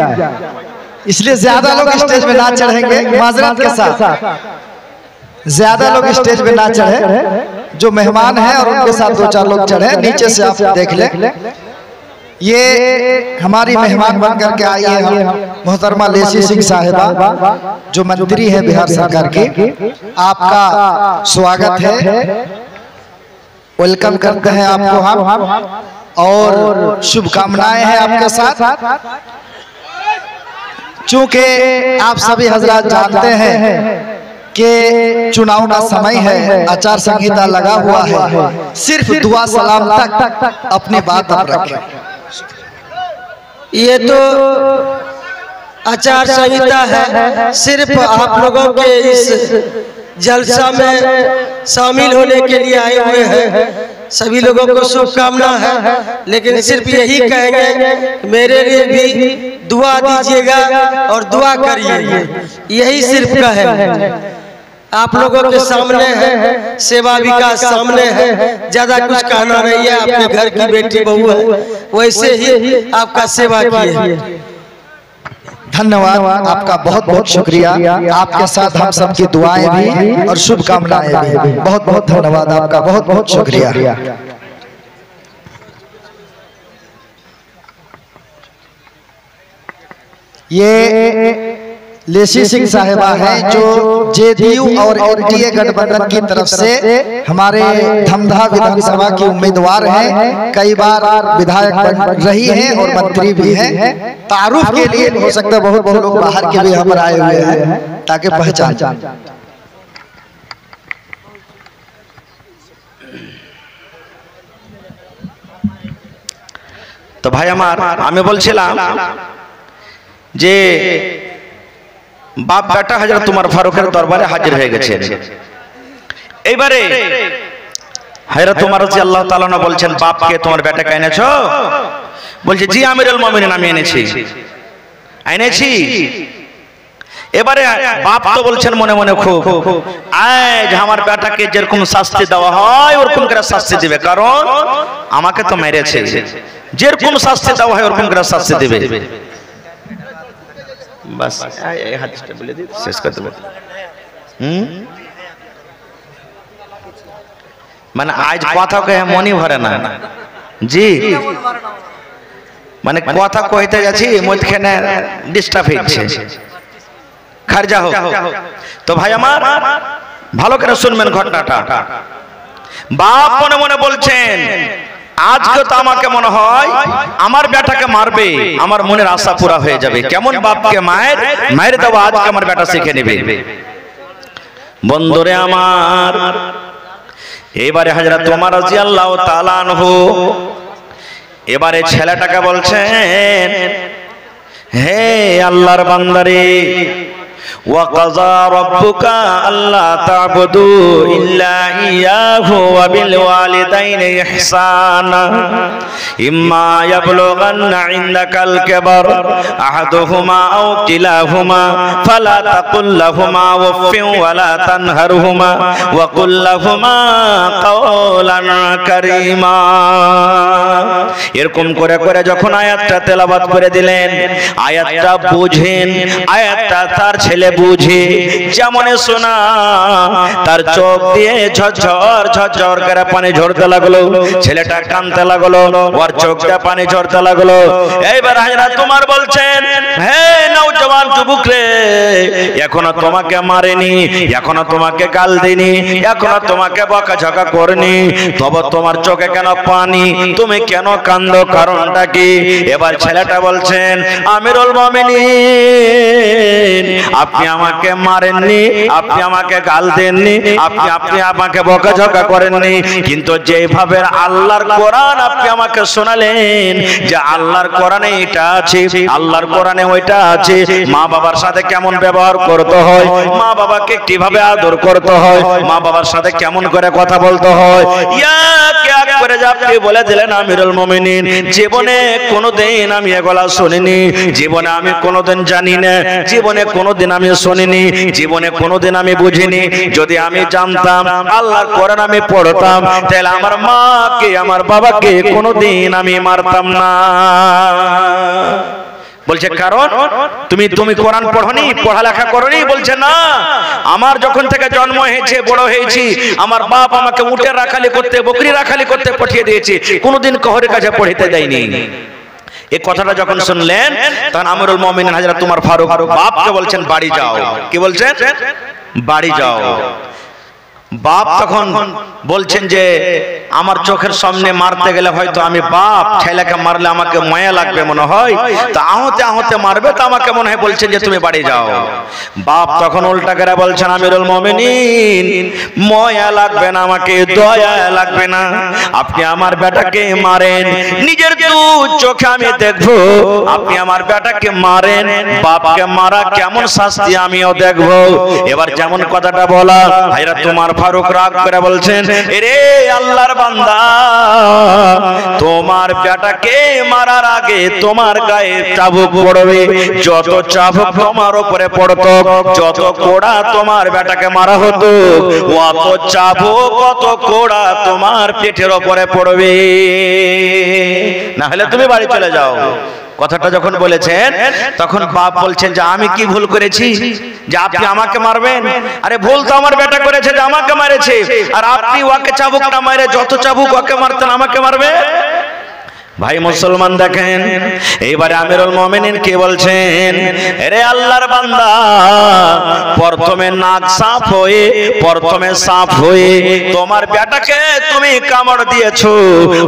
इसलिए ज्यादा लोग स्टेज पे ना चढ़ेंगे। माजरत के साथ ज्यादा लोग स्टेज पे ना चढ़े, जो मेहमान हैं और उनके साथ 2-4 लोग चढ़े। नीचे से आप देख लें, ये हमारी मेहमान बन करके आई है मोहतरमा लेसी सिंह साहिबा, जो मंत्री है बिहार सरकार की। आपका स्वागत है, वेलकम करते हैं आपको हम, और शुभकामनाएं हैं आपके साथ। चूंकि आप सभी हजरात जानते हैं कि चुनाव का समय है, आचार संहिता लगा हुआ है, सिर्फ दुआ सलाम तक अपनी बात आप रखें। ये तो आचार संहिता है, सिर्फ आप लोगों के इस जलसा में शामिल होने के लिए आए हुए हैं। सभी लोगों को शुभकामना है, लेकिन सिर्फ यही कहेंगे मेरे लिए भी दुआ दीजिएगा और दुआ करिए, यही सिर्फ कहेंगे। आप लोगों के सामने है, सेवा विकास सामने है, ज्यादा कुछ कहना नहीं है। आपके घर की बेटी बहू है, वैसे ही आपका सेवा किए। धन्यवाद, आपका बहुत बहुत शुक्रिया। आपके साथ हम सबकी दुआएं भी और शुभकामनाएं भी। बहुत बहुत धन्यवाद आपका, बहुत बहुत शुक्रिया। ये लेसी सिंह साहिबा है, जो जेडीयू और एनडीए गठबंधन की तरफ से हमारे धमधा विधानसभा की उम्मीदवार हैं। कई बार विधायक बन रही हैं और मंत्री भी हैं। तारुफ के लिए हो सकता है बहुत बहुत लोग बाहर के भी यहाँ पर आए हुए हैं ताकि पहचान। तो भाई আমার আমি বলছিলাম যে বাপ বেটা হযরত ওমর ফারুকের দরবারে হাজির হয়ে গেছে। এইবারে হযরত ওমর রাদিয়াল্লাহু তাআলা বলছেন বাপকে তোমার বেটাকে এনেছো? বলছে জি আমিরুল মুমিনিন আমি এনেছি। এবারে বাপ তো বলছেন মনে মনে খুব আজ আমার বেটাকে যেরকম শাস্তি দেওয়া হয় ওরকম করে শাস্তি দিবে, কারণ আমাকে তো মেরেছে, যেরকম শাস্তি দেওয়া হয় ওরকম করে শাস্তি দিবে। बस ये हादिसটা বলে দিই, শেষ করে দেব। মানে আজ কথা কয়ে মনই ভরে না জি, মানে কথা কইতে যাচ্ছি মধ্যখানে ডিস্টার্ব হচ্ছে। খারজা হোক। তো ভাই আমার ভালো করে শুনবেন ঘটনাটা। বাপ মনে মনে বলছেন আজকে তো আমাকে মনে হয় আমার বেটাকে মারবে, আমার মনের আশা পুরা হয়ে যাবে। কেমন বাপকে মায়ের দেওয়া, আজকে আমার বেটা শিখে নেবে। বন্ধুরে আমার, এবারে হযরত ওমর রাদিয়াল্লাহু তাআলা আনহু এবারে ছেলেটাকে বলছেন, হে আল্লাহর বান্দারে, وَقَضَى رَبُّكَ أَلَّا تَعْبُدُوا إِلَّا إِيَّاهُ وَبِالْوَالِدَيْنِ إِحْسَانًا إِمَّا يَبْلُغَنَّ عِندَكَ الْكِبَرَ أَحَدُهُمَا أَوْ كِلَاهُمَا فَلَا تَقُل لَّهُمَا أُفٍّ وَلَا تَنْهَرْهُمَا وَقُل لَّهُمَا قَوْلًا كَرِيمًا। এরকম করে করে যখন আয়াতটা তেলাওয়াত করে দিলেন, আয়াতটা বুঝেন, আয়াতটা তার ছেলে বুঝে যেমন শোনা, তার চোখ দিয়ে ঝরঝর ঝরঝর করে পানি ঝরতে লাগলো, ছেলেটা কাঁদতে লাগলো, ওর চোখ দিয়ে পানি ঝরতে লাগলো। এইবার হযরত ওমর বলছেন, হে নওজওয়ান যুবক রে, এখনো তোমাকে মারেনি, এখনো তোমাকে গাল দেনি, এখনো তোমাকে বকাঝকা করেনি, তবে তোমার চোখে কেন পানি, তুমি কেন কাঁদো, কারণটা কি? এবার ছেলেটা বলছেন, আমিরুল মুমিনিন, আপনি আমাকে মারেননি, আপনি আমাকে গাল দেননি, আপনি আমাকে বকাঝকা করেননি, কিন্তু যেভাবে আল্লাহর কোরআন আপনি আমাকে শোনালেন যে আল্লাহর কোরআনে এটা আছে, আল্লাহর কোরআনে ওইটা আছে, মা বাবার সাথে কেমন ব্যবহার করতে হয়, মা বাবাকে কিভাবে আদর করতে হয়, মা বাবার সাথে কেমন করে কথা বলতে হয়, ইয়াকে এক করে আপনি বলে দিলেন আমিরুল মুমিনিন। জীবনে কোনোদিন আমি এগুলা শুনিনি, জীবনে আমি কোনোদিন জানি না, জীবনে কোনোদিন আমি শুনিনি, জীবনে কোনোদিন আমি বুঝিনি। যদি আমি জানতাম, আল্লাহর কোরআন আমি পড়তাম, তাহলে আমার মাকে আমার বাবাকে কোনোদিন আমি মারতাম না। বলছে কারণ তুমি কোরআন পড়নি, পড়ালেখা করনি? বলছে না, আমার যখন থেকে জন্ম হয়েছে, বড় হয়েছি, আমার বাপ আমাকে উটের রাখালি করতে, বকরি রাখালি করতে পাঠিয়ে দিয়েছে, কোনোদিন কাহরের কাছে পড়িতে দেয়নি। এই কথাটা যখন শুনলেন, তখন আমিরুল মুমিনিন হযরত ওমর ফারুক বাপকে বলছেন বাড়ি যাও। কি বলছেন? বাড়ি যাও। বাপ তখন বলছেন যে আমার চোখের সামনে মারতে গেলে হয়তো আমি বাপ, ছেলেকে মারলে আমাকে মায়া লাগবে মনে হয়, তো আহতে আহতে মারবে, তো আমাকে মনে হয় বলছেন যে তুমি বাড়ি যাও। বাপ তখন উল্টা করে বলছেন, আমিরুল মুমিনিন, মায়া লাগবে না, আমাকে দয়া লাগবে না, আপনি আমার বেটাকে মারেন, নিজের দুই চোখে আমি দেখবো আপনি আমার বেটাকে মারেন, বাপকে মারা কেমন শাস্তি আমিও দেখবো। এবার যেমন কথাটা বলা, হযরত ওমর ফারুক রাগ করে বলছেন, এরে আল্লাহর বান্দা, তোমার বেটাকে মারার আগে তোমার গায়ে চাবুক পড়বে, যত চাবুক তোমার উপরে পড়তো, যত কোড়া তোমার বেটাকে মারা হতো, অত চাবুক কত কোড়া তোমার পেটের উপরে পড়বে, না হলে তুমি বাড়ি চলে যাও। কথাটা যখন বলেছেন, তখন বাপ বলছেন যে আমি কি ভুল করেছি যে আপনি আমাকে মারবেন? আরে ভুল তো আমার বেটা করেছে যে আমাকে মারেছে, আর আপনি ওকে চাবুকটা মারে যত চাবুক ওকে মারতেন, আমাকে মারবে? ভাই মুসলমান দেখেন, এইবারে আমিরুল মুমিনিন কে বলছেন, আরে আল্লাহর বান্দা, প্রথমে নাক সাফ হয়ে, প্রথমে সাফ হয়ে তোমার বেটাকে তুমি কামড় দিয়েছো,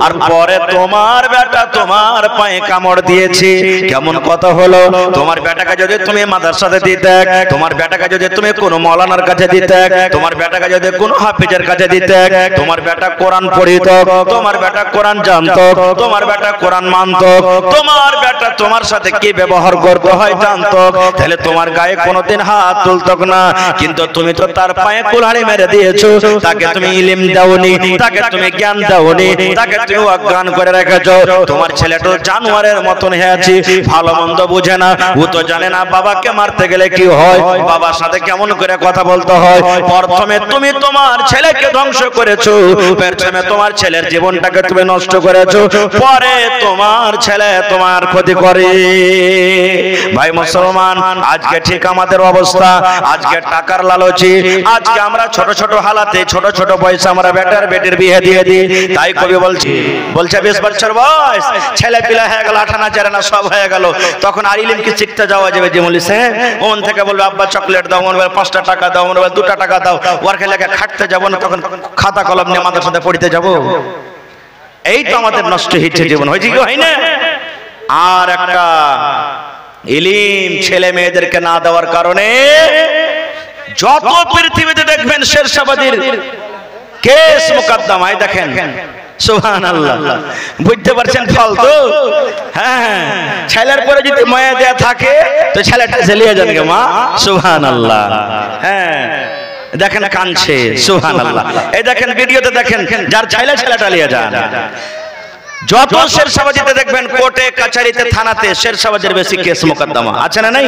আর পরে তোমার বেটা তোমার পায়ে কামড় দিয়েছে। কেমন কথা হলো? তোমার বেটাকে যদি তুমি মাদ্রাসাতে দিতে, তোমার বেটাকে যদি তুমি কোনো মাওলানার কাছে দিতে, তোমার বেটাকে যদি কোনো হাফেজের কাছে দিতে, তোমার বেটা কোরআন পড়িত, তোমার বেটা কোরআন জানতো, তোমার বেটা কোরআন মানতো, তোমার বেটা তোমার সাথে কি ব্যবহার করতে হয় জানতো, তাহলে তোমার গায়ে কোনোদিন হাত তুলতো না। কিন্তু তুমি তো তার পায়ে কুলহাড়ি মেরে দিয়েছো, তাকে তুমি ইলম দাওনি, তাকে তুমি জ্ঞান দাওনি, তাকে তুমি অজ্ঞান করে রেখেছো। তোমার ছেলেটা জানোয়ারের মতন হয়ে আছে, ভালো মন্দ বুঝে না, ও তো জানে না বাবাকে মারতে গেলে কি হয়, বাবার সাথে কেমন করে কথা বলতে হয়। প্রথমে তুমি তোমার ছেলেকে ধ্বংস করেছো, প্রথমে তোমার ছেলের জীবনটাকে তুমি নষ্ট করেছো, পরে বলে তোমার ছেলে তোমার ক্ষতি করে। ভাই মুসলমান, আজকে ঠিক আমাদের অবস্থা, আজকে টাকার লালচে আজকে আমরা ছোট ছোট হালাতে ছোট ছোট বয়সে আমরা বেটির বিয়ে দিয়ে দিই। তাই কবি বলছে 20 বছর বয়স ছেলে পিলা হয়ে গেল, 18 জারে না সব হয়ে গেল, তখন আর ইলম কি শিখতে যাওয়া যাবে? যে বলিস হ্যাঁ, ওন থেকে বলবে আব্বা চকলেট দাও, মনে বলে 5 টাকা দাও, মনে বলে 2 টাকা দাও, ওর খেলে খাটতে যাবো না, তখন খাতা কলম নিয়ে আমাদের সাথে পড়তে যাবো। এই তো আমাদের নষ্ট হচ্ছে জীবন, হয়েছে কি হয় না? আর একটা ইলম ছেলে মেয়েদেরকে না দেওয়ার কারণে যত পৃথিবীতে দেখবেন শেরশাবাদীর কেস মোকদ্দমায় দেখেন, সুবহানাল্লাহ, বুঝতে পারছেন ফল তো? হ্যাঁ, ছেলের পরে যদি মায়া দেয়া থাকে তো ছেলেটা জ্বালিয়ে যান গে মা, সুবহানাল্লাহ। হ্যাঁ দেখেন কাঁদছে, সুবহানাল্লাহ। এই দেখেন ভিডিওতে দেখেন যার ছেলেটা লিয়ে যান। যত শেরশাবাদীতে দেখবেন কোর্টে কাছারিতে থানাতে শেরশাবাদের বেশি কেস মোকদ্দমা আছে না নাই?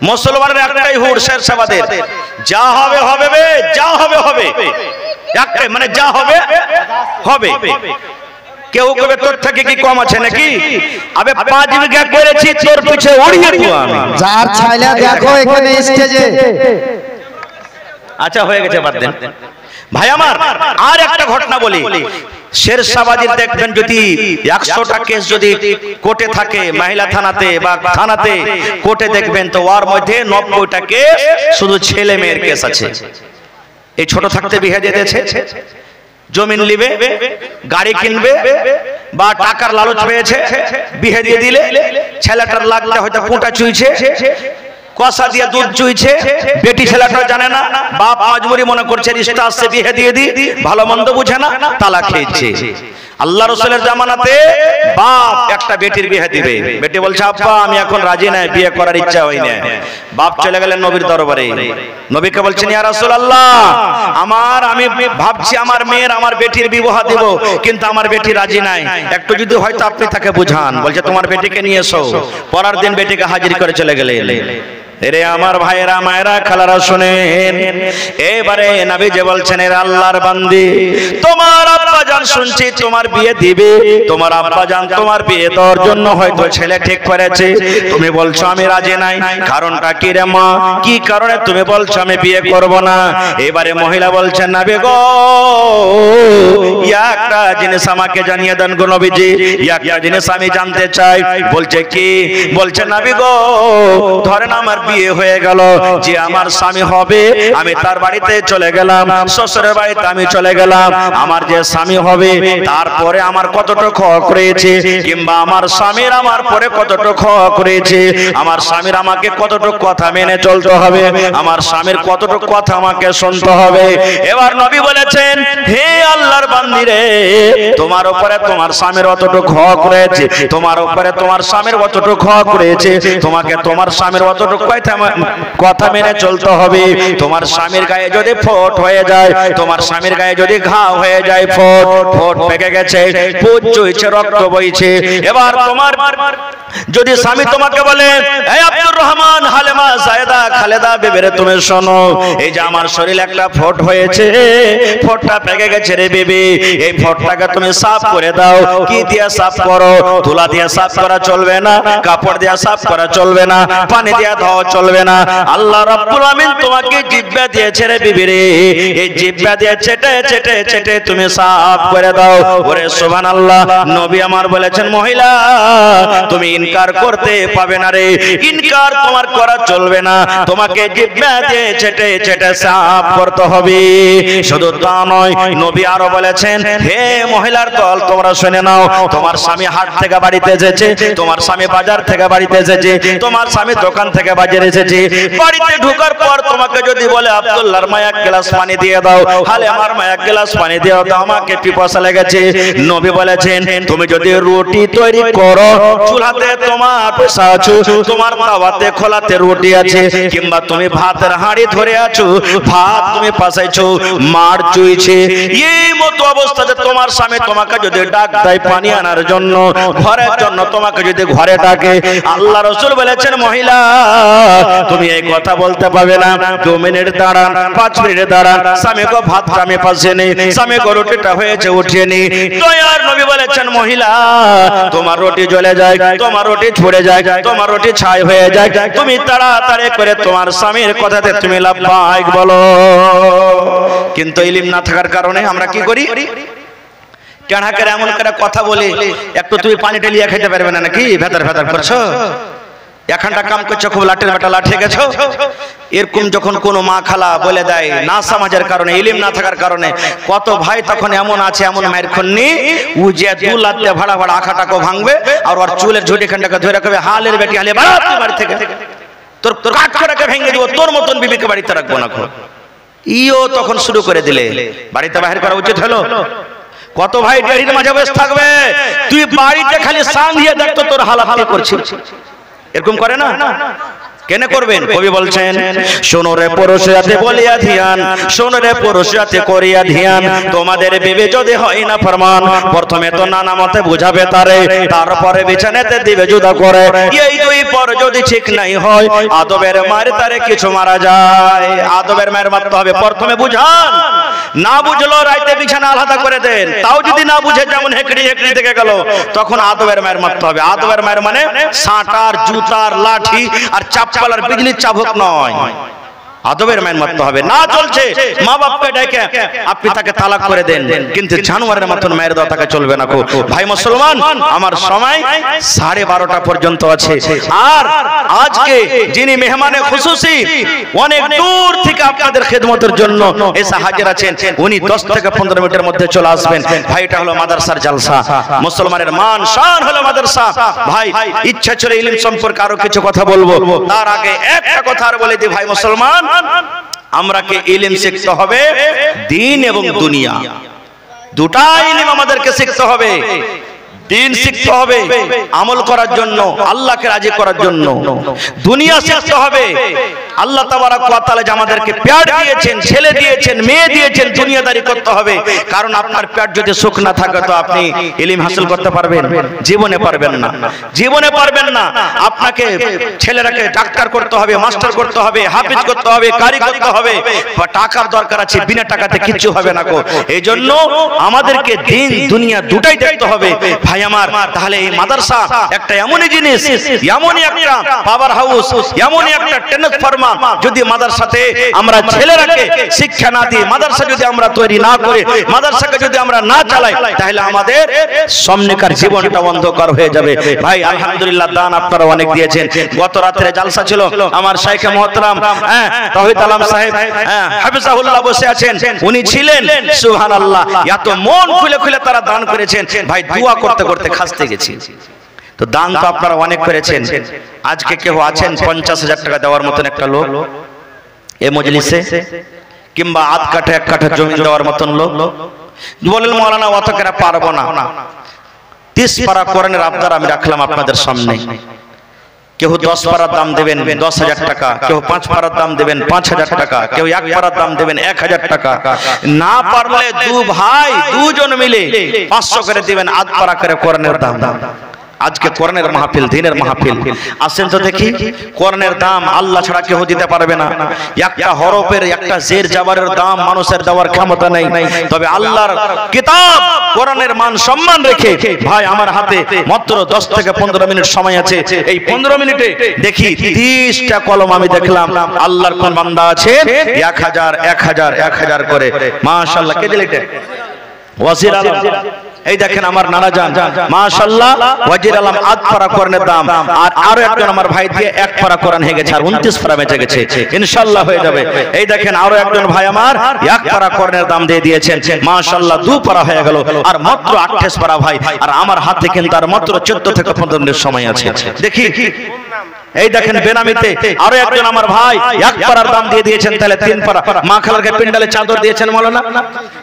মুসলমানের একটাই হুড় শেরশাবাদের, যা হবে হবে বে, যা হবে হবে, একটাই মানে যা হবে হবে। কেউ কবে তোর থেকে কি কম আছে নাকি? আবে 5 বিঘা করেছি তোর পিছে উড়িয়ে দেব আমি। যার ছাইলা দেখো এখানে স্টেজে। আচ্ছা হয়ে গেছে, বাদ দেন ভাই আমার। আর একটা ঘটনা বলি, শেরশাবাদীর দেখবেন যদি 100টা কেস যদি কোর্টে থাকে, মহিলা থানাতে বা থানাতে কোর্টে দেখবেন তো ওর মধ্যে 90টা কেস শুধু ছেলে মেয়ের কেস আছে। এই ছোট থাকতে বিয়ে দিয়ে দিয়েছে, জমিন নিবে, গাড়ি কিনবে বা টাকার লালচ পেয়েছে, বিয়ে দিয়ে দিলে ছেলেটার লাগলে হয়তো কোটা চুইছে, কষা দিয়ে দুধ চুইছে, বেটি ছেলেটা জানে না, বাপ মজবুরি মনে করছে রিশতা আসছে বিয়ে দিয়ে দি, ভালো মন্দ বুঝে না, তালাক খেয়েছে। আল্লাহ রাসূলের জামানাতে বাপ একটা বেটির বিয়ে দিবে, বেটি বলছে আব্বা আমি এখন রাজি নাই, বিয়ে করার ইচ্ছা হয় না। বাপ চলে গেলেন নবীর দরবারে, নবীকে বলছেন ইয়া রাসূলুল্লাহ, আমি ভাবছি আমার মেয়ের আমার বেটির বিবাহ দেব, কিন্তু আমার বেটি রাজি নাই, একটু যদি হয়তো আপনি তাকে বুঝান। বলছে তোমার বেটিকে নিয়ে এসো। পরের দিন বেটিকে হাজির করে চলে গেলেন। এরে আমার ভাইয়েরা মায়েরা খালারা শুনেন, এবারে নবী যে বলছেন এর আল্লাহর বান্দি, তোমার আব্বা জান শুনছি তোমার বিয়ে দিবে, তোমার আব্বা জান তোমার বিয়ে দেওয়ার জন্য হয়তো ছেলে ঠিক করেছে, তুমি বলছো আমি রাজি নাই, কারণটা কি রে মা? কি কারণে তুমি বলছো আমি বিয়ে করব না? এবারে মহিলা বলছেন নবী গো একটা জিনিস আমাকে জানিয়ে দেন গো নবীজি, একটা জিনিস আমি জানতে চাই। বলছে কি? বলছে নবী গো ধরেন আমার বিয়ে হয়ে গেল, যে আমার স্বামী হবে আমি তার বাড়িতে চলে গেলাম, শ্বশুরের বাড়িতে আমি চলে গেলাম, আমার যে স্বামী হবে তারপরে আমার কতটুকু হক রয়েছে, কিংবা আমার স্বামীর আমার পরে কতটুকু হক রয়েছে, আমার স্বামীর আমাকে কতটুকু কথা মেনে চলতে হবে, আমার স্বামীর কতটুকু কথা আমাকে শুনতে হবে। এবার নবী বলেছেন হে আল্লাহর বান্দি রে, তোমার উপরে তোমার স্বামীর অতটুকু হক রয়েছে, তোমার উপরে তোমার স্বামীর অতটুকু হক রয়েছে, তোমাকে তোমার স্বামীর অতটুকু কথা মেনে চলতে হবে। তোমার স্বামীর গায়ে যদি ফোট হয়ে যায়, তোমার স্বামীর গায়ে যদি ঘা হয়ে যায়, ফোট পেকে গেছে, পুজ চুইছে, রক্ত বইছে, এবার তোমার যদি স্বামী তোমাকে বলে এই আব্দুর রহমান, হালেমা, জায়েদা, খালেদা বেবেরে তুমি শোনো, এই যে আমার শরীরে একটা ফোট হয়েছে, ফোটটা পেকে গেছে রে বেবি, এই ফোটটাকে তুমি সাফ করে দাও। কি দিয়ে সাফ করো? তুলা দিয়ে সাফ করা চলবে না, কাপড় দিয়ে সাফ করা চলবে না, পানি দিয়ে ধোয়া চলবে না। আল্লাহ রাব্বুল আমিন তোমাকে জিহ্বা দিয়েছে রে বিবি রে, এই জিহ্বা দিয়ে চেটে চেটে চেটে তুমি সাফ করে দাও। ওরে সুবহানাল্লাহ, নবী আমার বলেছেন মহিলা তুমি ইনকার করতে পাবে না রে, ইনকার তোমার করা চলবে না, তোমাকে জিহ্বা দিয়ে চেটে চেটে সাফ করতে হবে। শুধু তা নয়, নবী আরো বলেছেন হে মহিলার দল তোমরা শুনে নাও, তোমার স্বামী হাট থেকে বাড়িতে এসেছে, তোমার স্বামী বাজার থেকে বাড়িতে এসেছে, তোমার স্বামী দোকান থেকে বাজারে এসেছে, বাড়িতে ঢোকার পর তোমাকে যদি বলে আব্দুল্লাহর মা এক গ্লাস পানি দিয়ে দাও, হালে আমার মা এক গ্লাস পানি দিয়ে দাও, আমাকে পিপাসা লেগেছে, নবী বলেছেন তুমি যদি রুটি তৈরি করো, চুলাতে তোমার পেশা আছো, তোমার তাওয়াতে খোলাতে রুটি আছে, কিংবা তুমি ভাতের হাঁড়ি ধরে আছো, ভাত তুমি পাসাইছো, মার চুইছে, এই মতো অবস্থাতে তোমার স্বামী তোমাকে যদি ডাক দেয় পানি আনার জন্য, ঘরের জন্য তোমাকে যদি ঘরে ডাকে, আল্লাহ রাসূল বলেছেন মহিলা তুমি এই কথা বলতে পারবে না, 2 মিনিট দাঁড়ান, 5 মিনিট দাঁড়ান, স্বামী গো ভাতটা আমি পাশে নেই, স্বামী গো রুটিটা হয়েছে উঠিয়ে নি। দয়ার নবী বলেছেন মহিলা তোমার রুটি জ্বলে যায়, তোমার রুটি ছুড়ে যায়, তোমার রুটি ছাই হয়ে যায়, তুমি তাড়াতাড়ি করে তোমার স্বামীর কথাতে তুমি লাব্বাইক বলো। কিন্তু ইলম না থাকার কারণে আমরা কি করি, টেढ़ा করে এমন করে কথা বলি, একটু তুমি পানি টেলিয়ে খেতে পারবে না নাকি, ভেতর ভেতর করছো, এখানটা কাম করছো, খুব লাঠের বেটা লাঠে গেছো। এরকম যখন কোনো মা খালা বলে দেয় না সমাজের কারণে, ইলম না থাকার কারণে, কত ভাই তখন এমন আছে এমন মায়ের খন্নি ও যে দু লাতে ভাড়া ভাড়া আখাটাকে ভাঙবে আর ওর চুলের ঝুটি খানটাকে ধরে রাখবে, হালের বেটি হালে বাড়ি থেকে তোর তোর কাঠ করাকে ভেঙে দিব, তোর মতন বিবিকে বাড়িতে রাখবো না। ইও তখন শুরু করে দিলে, বাড়িতে বাহির করা উচিত হলো। কত ভাই ডেড়ির মাঝে বসে থাকবে, তুই বাড়িতে খালি সান দিয়ে দেখতো তোর হালাত কি করছিস, এরকম করে না? কেন করবেন? কবি বলছেন শোনো রে পুরুষাতে বলিয়া ধ্যান, শোনো রে পুরুষাতে করিয়া ধ্যান, তোমাদের বিবে যদি হয় না ফরমান, প্রথমে তো নানা মতে বুঝাবে তারে, তারপরে বিছানাতে দিবে জুদা করে, এই দুই পর যদি ঠিক নাই হয় আদবের মায়ের তারে কিছু মারা যায়। আদবের মায়ের মারতে হবে, প্রথমে বুঝান, না বুঝলো রাইতে বিছানা আলাদা করে দেন, তাও যদি না বুঝে যেমন হেকড়ি হেকড়ি থেকে গেল, তখন আদবের মায়ের মারতে হবে। আদবের মায়ের মানে সাঁটার জুতার লাঠি আর চাপপালার বিজলির চাবুক নয়, আদবের মায়ের মারতে হবে। না চলছে মা বাপকে ডেকে আপনি তাকে তালাক করে দেন, কিন্তু জানোয়ারের মতন মায়ের দেওয়া তাকে চলবে না। ভাই মুসলমান, আমার সময় 12:30 পর্যন্ত আছে। আর আজকে যিনি মেহমানে খুশুসি অনেক দূর থেকে আপনাদের খেদমতের জন্য এসে হাজির আছেন, উনি 10 থেকে 15 মিনিটের মধ্যে চলে আসবেন। ভাই এটা হলো মাদ্রাসার জলসা, মুসলমানের মান শান হলো মাদ্রাসা। ভাই ইচ্ছা ছিল ইলম সম্পর্কে আরো কিছু কথা বলবো, তার আগে একটা কথা আর বলে দিই, ভাই মুসলমান আমরা কে ইলম শিখতে হবে, দ্বীন এবং দুনিয়া দুটাই ইলম আমাদেরকে শিখতে হবে। দিন শিখতে হবে আমল করার জন্য, আল্লাহকে রাজি করার জন্য। দুনিয়া শিখতে হবে, আল্লাহ তাবারক ওয়া তাআলা যে আমাদেরকে পেট দিয়েছেন, ছেলে দিয়েছেন, মেয়ে দিয়েছেন, দুনিয়াদারি করতে হবে। কারণ আপনার পেট যদি সুখ না থাকে তো আপনি ইলম হাসিল করতে পারবেন? জীবনে পারবেন না, জীবনে পারবেন না। আপনাকে ছেলেরাকে ডাক্তার করতে হবে, মাস্টার করতে হবে, হাফিজ করতে হবে, কারি করতে হবে, টাকার দরকার আছে, বিনা টাকাতে কিছু হবে না। এই জন্য আমাদেরকে দিন দুনিয়া দুটাই দেখতে হবে। ভাই আমার, তাহলে এই মাদ্রাসা একটা এমনই জিনিস, এমনই একটা পাওয়ার হাউস, এমনই একটা ট্রান্সফরমার। যদি মাদ্রাসাতে আমরা ছেলেরাকে শিক্ষা না দিই, মাদ্রাসা যদি আমরা তৈরি না করে, মাদ্রাসাকে যদি আমরা না চালাই, তাহলে আমাদের সামনেকার জীবনটা অন্ধকার হয়ে যাবে। ভাই আলহামদুলিল্লাহ দান আপনারা অনেক দিয়েছেন। গত রাতে জালসা ছিল, আমার শাইখ মুহতারাম তাওহীদ আলম সাহেব হাফিজাহুল্লাহ বসে আছেন, উনি ছিলেন। সুবহানাল্লাহ, এত মন খুলে খুলে তারা দান করেছেন। ভাই দোয়া করতে করতে খাসতে গেছি, তো দান তো আপনারা অনেক করেছেন। আজকে কেউ আছেন 50,000 টাকা দেওয়ার মতন একটা লোক এই মজলিসে, কিংবা আধ কাঠা 1 কাঠা জমি দেওয়ার মতন লোক? বলেন মাওলানা অত করে পারবো না। 30 পারা কোরআনের আবদার আমি রাখলাম আপনাদের সামনে। কেউ 10 পারার দাম দেবেন 10,000 টাকা, কেউ 5 পারার দাম দেবেন 5,000 টাকা, কেউ 1 পারার দাম দেবেন 1,000 টাকা। না পারলে দু ভাই দুজন মিলে 500 করে দিবেন, আধ পারা করে কোরআনের দাম। আজকে কোরআনের মাহফিল, দ্বীনের মাহফিল, আসেন তো দেখি। কোরআনের দাম আল্লাহ ছাড়া কেউ দিতে পারবে না। একটা হরফের, একটা জের জাবারের দাম মানুষের দেওয়ার ক্ষমতা নেই, তবে আল্লাহর কিতাব কোরআনের মান সম্মান রেখে ভাই আমার হাতে মাত্র 10 থেকে 15 মিনিট সময় আছে। এই 15 মিনিটে দেখি 30টা কলম আমি দেখলাম। আল্লাহর কোন বান্দা আছে 1000 1000 1000 করে, মাশাআল্লাহ। কে দিল এটা? ওয়াজির আলম। এই দেখেন আমার নানা জান, মাশাআল্লাহ, ওয়াজির আলম আধ পারা কোরআনের দাম। আর আরো একজন আমার ভাই দিয়ে 1 পারা কোরআন হয়ে গেছে, আর 29 পারা বেঁচে গেছে, ইনশাআল্লাহ হয়ে যাবে। এই দেখেন আরো একজন ভাই আমার 1 পারা কোরআনের দাম দিয়ে দিয়েছেন, মাশাআল্লাহ 2 পারা হয়ে গেল, আর মাত্র 28 পারা ভাই। আর আমার হাতে কিন্তু আর মাত্র 14 থেকে 15 মিনিট সময় আছে। দেখি এই দেখেন বেনামিতে আরো একজন আমার ভাই 1 পারার দাম দিয়ে দিয়েছেন, তাহলে 3 পারা। মা খালারকে পেন্ডালে চাদর দিয়েছেন মাওলানা,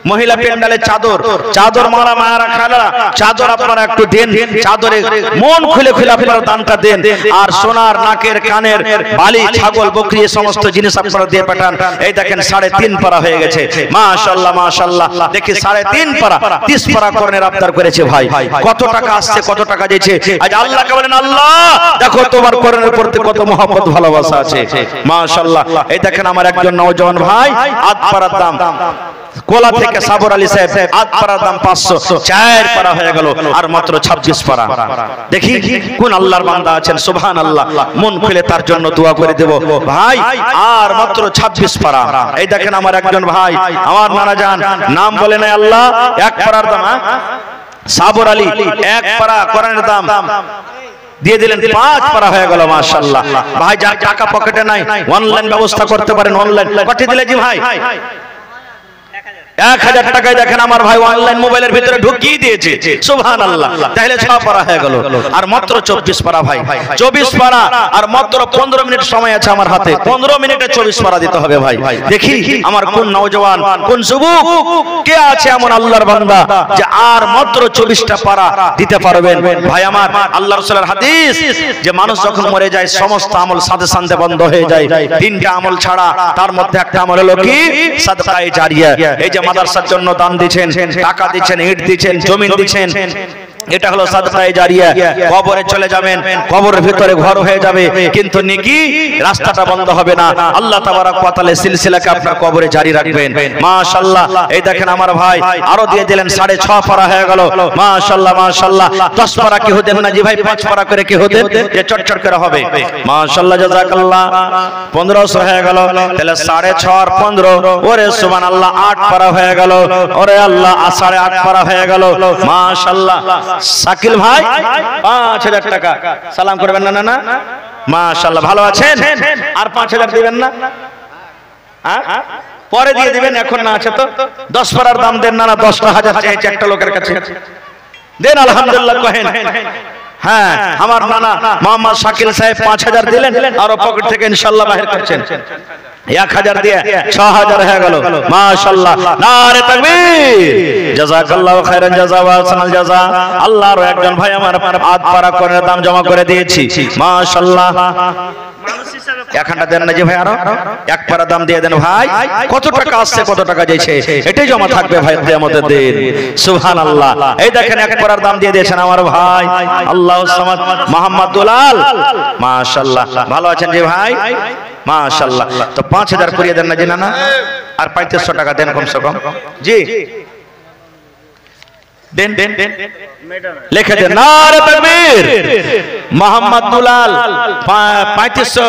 মহিলা পেন্ডালে চাদর, চাদর মারা মারা খালারা চাদর আপনারা একটু দেন, চাদরে মন খুলে খুলে আপনারা দানটা দেন। আর সোনার নাকের কানের বালি, ছাগল, বকরি, এই সমস্ত জিনিস আপনারা দিয়ে পাঠান। এই দেখেন 3.5 পারা হয়ে গেছে, মাশাআল্লাহ মাশাআল্লাহ। দেখি 3.5 পারা 30 পারা কোরআনের আবদার করেছে ভাই। কত টাকা আসছে, কত টাকা দিয়েছে। আজ আল্লাহকে বলেন, আল্লাহ দেখো তোমার কোরআনের প্রতি কত মহব্বত ভালোবাসা আছে, মাশাআল্লাহ। এই দেখেন আমার একজন নওজওয়ান ভাই আধ পারার দাম কোলা থেকে সাবর আলী সাহেব আট পারার দাম 500, 4 পারা হয়ে গেল আর মাত্র 26 পারা। দেখি কোন আল্লাহর বান্দা আছেন সুবহানাল্লাহ, মন খুলে তার জন্য দোয়া করে দেব ভাই। আর মাত্র 26 পারা। এই দেখেন আমার একজন ভাই, আমার নানা জান, নাম বলে নাই আল্লাহ, 1 পারার দাম সাবর আলী 1 পারা কোরআনের দাম দিয়ে দিলেন, 5 পারা হয়ে গেল মাশাআল্লাহ। ভাই যার টাকা পকেটে নাই অনলাইন ব্যবস্থা করতে পারেন, অনলাইন পাঠিয়ে দিলে জি ভাই 1000 টাকায় দেখেন আমার ভাই অনলাইন মোবাইলের ভিতরে ঢুকিয়ে দিয়েছে সুবহানাল্লাহ। তাহলে 6 পারা হয়ে গেল আর মাত্র 24 পারা ভাই, 24 পারা আর মাত্র 15 মিনিট সময় আছে আমার হাতে, 15 মিনিটে 24 পারা দিতে হবে ভাই। দেখি আমার কোন নওজওয়ান, কোন যুবক কে আছে এমন আল্লাহর বান্দা যে আর মাত্র 24টা পারা দিতে পারবেন। ভাই আমার আল্লাহর রাসূলের হাদিস যে মানুষ যখন মরে যায় সমস্ত আমল সাথে সাথে বন্ধ হয়ে যায়, 3টা আমল ছাড়া, তার মধ্যে একটা আমল হলো কি সাদকায়ে জারিয়া। এই যে মাদ্রাসার জন্য দান দিচ্ছেন, টাকা দিচ্ছেন, ইট দিচ্ছেন, জমি দিচ্ছেন, এটা হলো সাদকায়ে জারিয়া। কবরে চলে যাবেন, কবরের ভিতরে ঘর হয়ে যাবে, কিন্তু নেকি রাস্তাটা বন্ধ হবে না। আল্লাহ তাবারক ওয়া তাআলা সিলসিলাকে আপনার কবরে জারি রাখবেন মাশাআল্লাহ। এই দেখেন আমার ভাই আরো দিয়ে দিলেন, 6.5 পারা হয়ে গেল মাশাআল্লাহ মাশাআল্লাহ। 10 পারা কি হতেন না জি ভাই, 5 পারা করে কি হতেন যে চটচট করে হবে মাশাআল্লাহ জাযাকাল্লাহ। 1500 হয়ে গেল, তাহলে 6.5 আর 15, ওরে সুবহানাল্লাহ 8 পারা হয়ে গেল, ওরে আল্লাহ 8.5 পারা হয়ে গেল মাশাআল্লাহ। শাকিল ভাই 5000 টাকা সালাম করবেন না না মাশাআল্লাহ, ভালো আছেন? আর 5000 দিবেন না, পরে দিয়ে দিবেন, এখন না আছে তো। 10 পারার দাম দেন না, 10,000 চাইছে একটা লোকের কাছে, দেন আলহামদুলিল্লাহ কহেন। হ্যাঁ আমার নানা মোহাম্মদ শাকিল সাহেব 5000 দিলেন আর পকেট থেকে ইনশাআল্লাহ বাহির করছেন 1000 দিয়ে 6000 হয়ে গেল মাশাআল্লাহ। নারে তাকবীর, জাযাকাল্লাহু খাইরান জাযা ওয়া সানাল জাযা। আল্লাহর একজন ভাই আমার 8 পারা করে দাম জমা করে দিয়েছি মাশাআল্লাহ। এখানটা দেন না যে ভাই, আরো 1 পারা দাম দিয়ে দেন ভাই। কত টাকা আসছে, কত টাকা যাইছে, এটাই জমা থাকবে ভাই কিয়ামতের দিন সুবহানাল্লাহ। এই দেখেন 1 পারার দাম দিয়ে দিয়েছেন আমার ভাই আল্লাহুস সামাদ মোহাম্মদ দুলাল মাশাআল্লাহ, ভালো আছেন জি ভাই মাশাআল্লাহ। তো 5000 করিয়ে দেন না জি না, আর 3500 টাকা দেন কমসে কম জি, দেন দেন লিখে দেন। নারে তাকবীর, মোহাম্মদ দুলাল 3500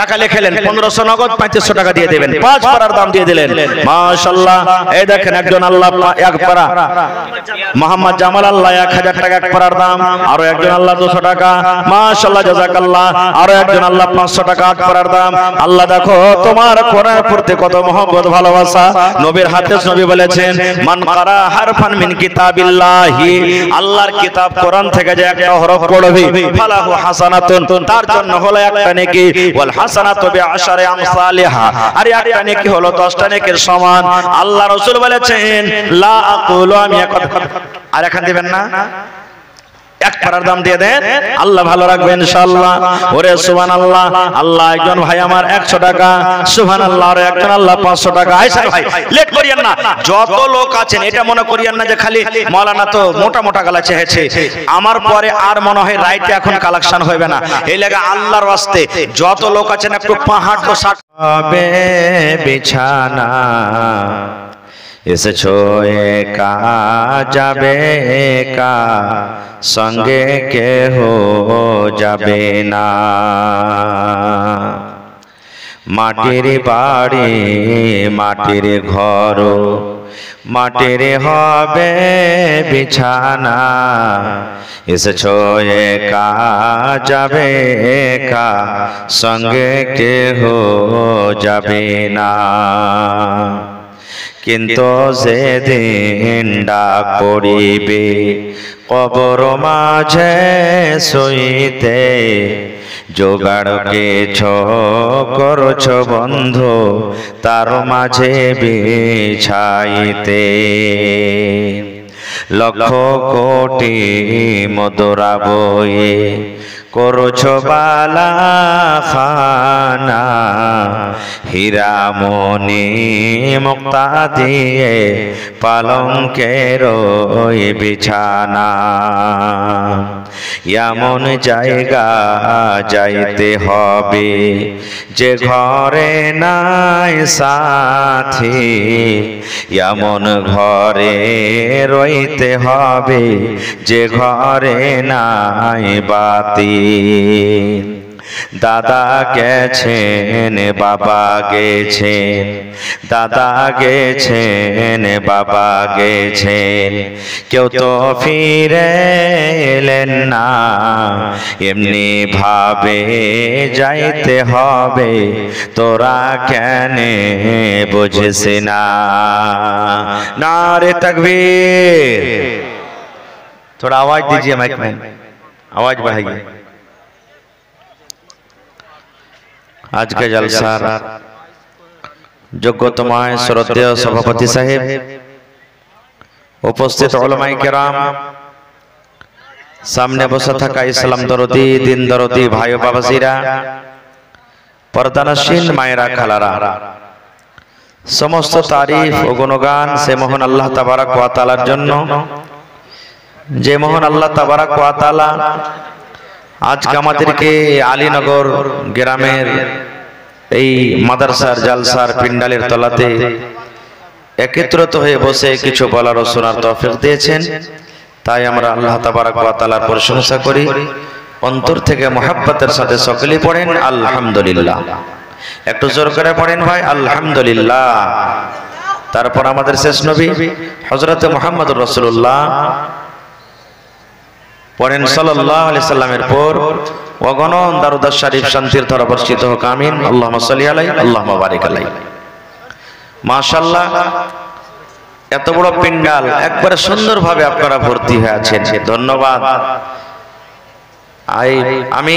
টাকা লিখলেন, 1500 নগদ, 3500 টাকা দিয়ে দিবেন, 5 পারার দাম দিয়ে দিলেন মাশাআল্লাহ। এই দেখেন একজন আল্লাহ 1 পারা মোহাম্মদ জামাল আল্লাহ 1000 টাকা 1 পারার দাম, আরো একজন আল্লাহ 200 টাকা মাশাআল্লাহ জাযাকাল্লাহ, আরো একজন আল্লাহ 500 টাকা 8 পারার দাম। আল্লাহ দেখো তোমার কোরআনের প্রতি কত মহব্বত ভালোবাসা। নবীর হাদিস নবী বলেছেন মান কারা হারফান মিন কিতাবিল্লাহি, আল্লাহর কিতাব কোরআন থেকে যে একটা হরফ পড়বে ফালাহু হাসানাতুন, তার জন্য হলো একটা নেকি, ওয়াল হাসানাতু বিআশারি আমসালিহা, আর একটা নেকি হলো 10টা নেকির সমান। আল্লাহ রাসূল বলেছেন লা আকুলু, আমি আর এখান দিবেন না, 1 পারার দাম দিয়ে দেন, আল্লাহ ভালো রাখবেন ইনশাআল্লাহ। ওরে সুবহানাল্লাহ। আল্লাহ একজন ভাই আমার 100 টাকা সুবহানাল্লাহ, আর একজন আল্লাহ 500 টাকা। আইসা ভাই লেট করিয়েন না, যত লোক আছেন এটা মনে করিয়েন না যে খালি মাওলানা তো মোটা মোটা গলা চেয়েছে, আমার পরে আর মনে হয় রাইতে এখন কালেকশন হবে না। এই লাগা আল্লাহর ওয়াস্তে যত লোক আছেন একটু পাহাড় তো সাবে বিছানা এসেছো একা যাবে একা, সঙ্গে কেহ যাবে না। মাটির বাড়ি মাটির ঘর, মাটির হবে বিছানা, এসেছো একা যাবে একা, সঙ্গে কেহ যাবে না। কিন্তু যেদিন ডাক পড়িবে কবর মাঝে শুইতে, জোগাড় কেছ করছ বন্ধু তার মাঝে বিছাইতে। লক্ষ কোটি মুদ্রা বয়ে করছো বালা খানা, হীরামণি মুক্তা দিয়ে পালঙ্কের ওই বিছানা। এমন জায়গা যাইতে হবে যে ঘরে নাই সাথী, এমন ঘরে রইতে হবে যে ঘরে নাই বাতি। দাদা গেছেন বাবা গেছেন, দাদা গেছেন বাবা গেছেন, কেউ তো ফিরে এলেন না, এমনি ভাবে যাইতে হবে তোরা কেন বুঝিস না। नारे तकबीर। थोड़ा आवाज दीजिए माइक में, आवाज बढ़ाइए। आज के जलसार যোগ্যতমায় শ্রদ্ধেয় সভাপতি সাহেব, উপস্থিত উলামায়ে কেরাম, সামনে বসে থাকা ইসলাম দরদি দিন দরদি ভাই ও বাবাজিরা, পর্দানশীন মায়েরা খালারা, সমস্ত তারিফ ও গুণগান সে মহান আল্লাহ তাবারক ওয়া তাআলার জন্য, যে মহান আল্লাহ তাবারক ওয়া তাআলা আজকে আমাদেরকে আলীনগর গ্রামের এই মাদ্রাসার জালসার পিন্ডালের তলাতে একত্রিত হয়ে বসে কিছু বলার ও শোনার তৌফিক দিয়েছেন। তাই আমরা আল্লাহ তাবারক ওয়া তাআলার প্রশংসা করি, অন্তর থেকে মুহাব্বতের সাথে সকলেই পড়েন আলহামদুলিল্লাহ। একটু জোর করে পড়েন ভাই আলহামদুলিল্লাহ। তারপর আমাদের শেষ নবী হযরত মুহাম্মদুর রাসূলুল্লাহ পড়েন সাল্লাল্লাহু আলাইহি সাল্লামের পর অগণন দারুদ শরীফ শান্তির ধারা বর্ষিত হোক, আমিন। আল্লাহুম্মা সাল্লি আলাইহি আল্লাহুম্মা বারিক আলাইহি। মাশাআল্লাহ, এত বড় পিন্ডাল একবারে সুন্দরভাবে আপনারা ভর্তি হয়ে আছেন, ধন্যবাদ। আমি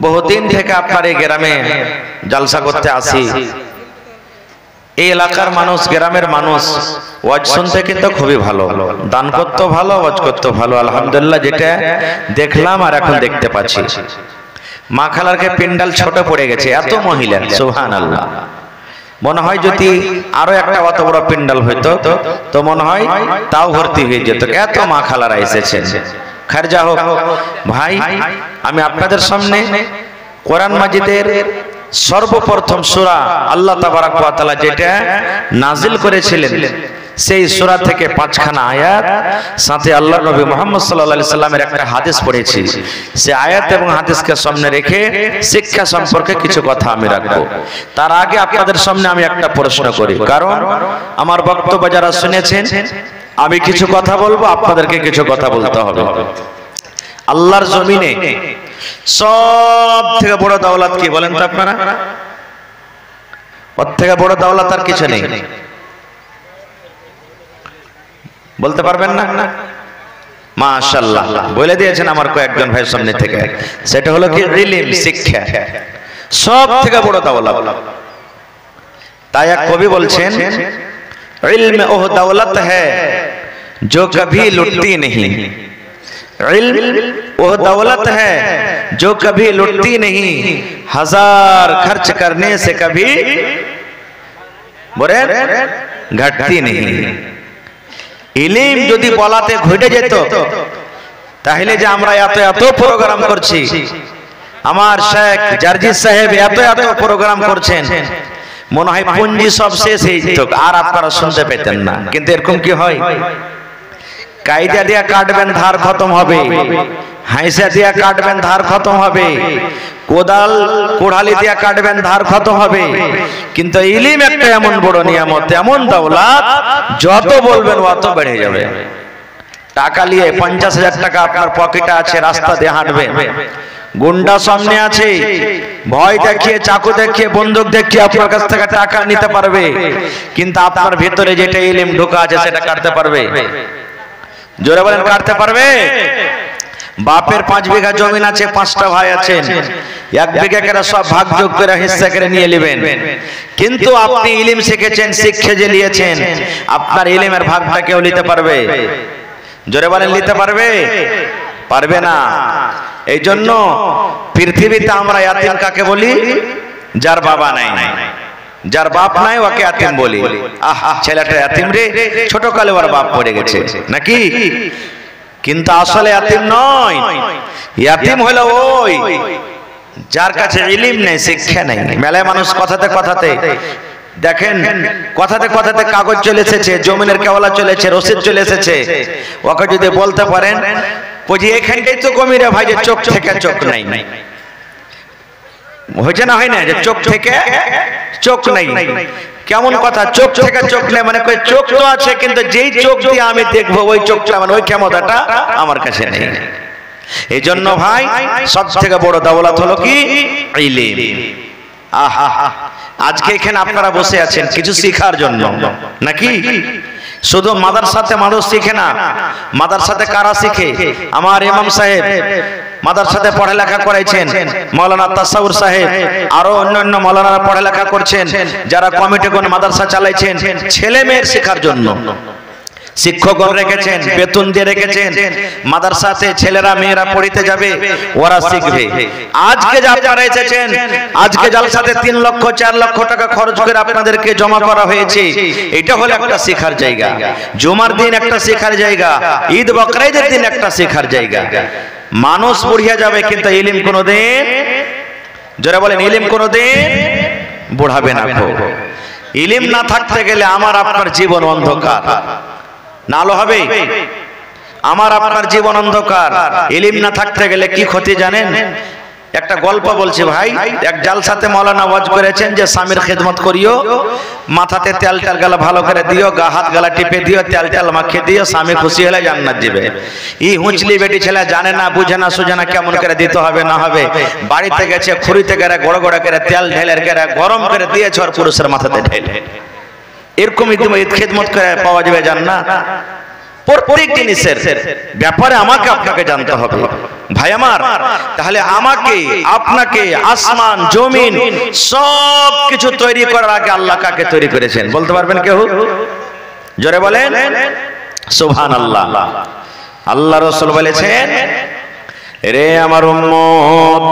বহুদিন থেকে আপনার এই গ্রামে জলসা করতে আসি। এই এলাকার মানুষ, গ্রামের মানুষ ওয়াজ শুনতে কিন্তু খুবই ভালো, দান করতে ভালো, ওয়াজ করতে ভালো, আলহামদুলিল্লাহ। যেটা দেখলাম আর এখন দেখতে পাচ্ছি, মা খালারকে পিন্ডাল ছোট পড়ে গেছে, এত মহিলা, সুবহানাল্লাহ। মনে হয় যদি আরো একটা অত বড় পিন্ডাল হইতো তো মনে হয় তাও ভর্তি হয়ে যেত, এত মা খালারা এসেছে। খার যা হোক ভাই, আমি আপনাদের সামনে কোরআন মাজিদের সর্বপ্রথম সূরা আল্লাহ তাবারক ওয়া তাআলা যেটা নাজিল করেছিলেন সেই সূরা থেকে 5খানা আয়াত, সাথে আল্লাহর নবী মুহাম্মদ সাল্লাল্লাহু আলাইহি সাল্লামের একটা হাদিস পড়েছি। সেই আয়াত এবং হাদিসকে সামনে রেখে শিক্ষা সম্পর্কে কিছু কথা আমি রাখবো। তার আগে আপনাদের সামনে আমি একটা প্রশ্ন করি, কারণ আমার বক্তব্য যারা শুনেছেন আমি কিছু কথা বলবো, আপনাদেরকে কিছু কথা বলতে হবে। আল্লাহর জমিনে সব থেকে বড় দৌলত কি বলেন তো আপনারা? ওর থেকে বড় দৌলত আর কিছু নেই, বলতে পারবেন না? মাশাআল্লাহ, বলে দিয়েছেন আমার কয়েকজন ভাই সামনে থেকে। সেটা হলো কি? ইলম, শিক্ষা সব থেকে বড় দৌলত। তাই এক কবি বলছেন, इल्म ओह दौलत है जो कभी लुटती नहीं, इल्म ओह दौलत है जो कभी लुटती नहीं, हजार खर्च करने से कभी बोले घटती नहीं। इलिम যদি বলাতে ঘটে যেত তাহলে যে আমরা এত এত প্রোগ্রাম করছি, আমার শেখ জারজিস সাহেব এত এত প্রোগ্রাম করছেন, মনে হয় পুঞ্জি সব শেষ হয়ে যেত আর আপনারা শুনতে পেতেন না। কিন্তু এরকম কি হয়? কায়দা দিয়া কাটবেন ধার খতম হবে, হাইসা দিয়া কাটবেন ধার খতম হবে, কোদাল কোড়ালি দিয়া কাটবেন ধার খতম হবে। কিন্তু ইলম একটা এমন বড় নিয়ামত, এমন দৌলত, যত বলবেন অত বেড়ে যাবে। টাকা নিয়ে 50,000 টাকা আপনার পকেটে আছে, রাস্তা দিয়ে হাঁটবেন, গুন্ডা সামনে আছে, ভয় দেখিয়ে, চাকু দেখিয়ে, বন্দুক দেখিয়ে আপনার কাছ থেকে টাকা নিতে পারবে, কিন্তু আপনার ভিতরে যেটা ইলম ঢোকা আছে সেটা কাটতে পারবে? জোরে বলেন, কাটতে পারবে? বাপের 5 বিঘা জমি আছে, 5টা ভাই আছেন, 1 বিঘা করে সব ভাগ যোগ করে হিস্সা করে নিয়ে নেবেন। কিন্তু আপনি ইলম শিখেছেন, শিক্ষা যে নিয়েছেন, আপনার ইলমের ভাগটা কেউ নিতে পারবে? জোরে বলেন, নিতে পারবে? পারবে না। এই জন্য পৃথিবীতে আমরা ইয়াতিম কাকে বলি? যার বাবা নাই, যার বাপ নাই ওকে ইয়াতিম বলি। আহা ছেলেটা ইয়াতিম রে, ছোটকালে ওর বাপ পড়ে গেছে নাকি? কিন্তু আসলে ইয়াতিম নয়, ইয়াতিম হলো ওই যার কাছে ইলম নেই, শিক্ষা নেই। মেলায় মানুষ কথাতে কথাতে দেখেন, কথাতে কথাতে কাগজ চলে এসেছে, জমিনের কেওয়ালা চলে এসেছে, রসিদ চলে এসেছে, ওকে যদি বলতে পারেন বুঝি এখানটাই তো কমি রে ভাই, যে চোখ থেকে চোখ নাই, হয়েছে না হয় না, যে চোখ থেকে চোখ নাই। কেমন কথা, চোখ থেকে চোখ নেই মানে চোখ তো আছে, কিন্তু যেই চোখ দিয়ে আমি দেখবো ওই চোখটা মানে ওই ক্ষমতাটা আমার কাছে নেই। এই জন্য ভাই সব থেকে বড় দৌলত হলো কি? ইলম। আহা আজকে এখানে আপনারা বসে আছেন কিছু শিখার জন্য নাকি? শুধু মাদ্রাসাতে মানুষ শিখে না, মাদ্রাসাতে কারা শিখে? আমার ইমাম সাহেব মাদ্রাসাতে পড়ালেখা করাইছেন, মাওলানা তাসাউর সাহেব, আরো অন্যান্য মাওলানারা পড়ালেখা করছেন, যারা কমিটিগণ মাদ্রাসা চালাইছেন ছেলে মেয়ের শেখার জন্য। শিক্ষকগণ রেখেছেন, বেতন দিয়ে রেখেছেন, মাদ্রাসাতে ছেলেরা মেয়েরা পড়িতে যাবে, ওরা শিখবে। আজকে যা আপনারা এসেছেন, আজকে জালসাতে 3 লক্ষ 4 লক্ষ টাকা খরচ করে আপনাদেরকে জমা করা হয়েছে, এটা হলো একটা শেখার জায়গা। জুমার দিন একটা শেখার জায়গা, ঈদ বকরাইদের দিন একটা শেখার জায়গা। মানুষ বুড়িয়া যাবে কিন্তু ইলম কোনোদিন, যারা বলেন ইলম কোনোদিন বুড়াবে না। ইলম না থাকতে গেলে আমার আপনার জীবন অন্ধকার, না আলো হবে? আমার আপনার জীবন অন্ধকার। ইলম না থাকতে গেলে কি ক্ষতি জানেন? একটা গল্প বলছি ভাই। এক জালসাতে মাওলানা ওয়াজ করেছেন যে স্বামীর খেদমত করিও, মাথাতে তেল তেল গালা ভালো করে দিও, গা হাত গালা টিপে দিও, তেল তেল মাখিয়ে দিও, স্বামী খুশি হলে জান্নাত যাবে। ই হুঁচলি বেটি ছেলে জানে না, বুঝে না, সুঝে না কেমন করে দিতে হবে না হবে। বাড়িতে গেছে খুঁড়িতে গেলে গড় গড় করে তেল ঢেলের গেলে গরম করে দিয়েছে আর পুরুষের মাথাতে ঢেলে। এরকমই তুমি খেদমত করে পাওয়া যাবে জান্নাত? প্রত্যেক জিনিসের ব্যাপারে আমাকে আপনাকে জানতে হবে ভাই আমার। তাহলে আমাকে আপনাকে আসমান জমিন সব কিছু তৈরি করার আগে আল্লাহ কাকে তৈরি করেছেন বলতে পারবেন কেউ? জোরে বলেন সুবহানাল্লাহ। আল্লাহ রাসূল বলেছেন, রে আমার উম্মত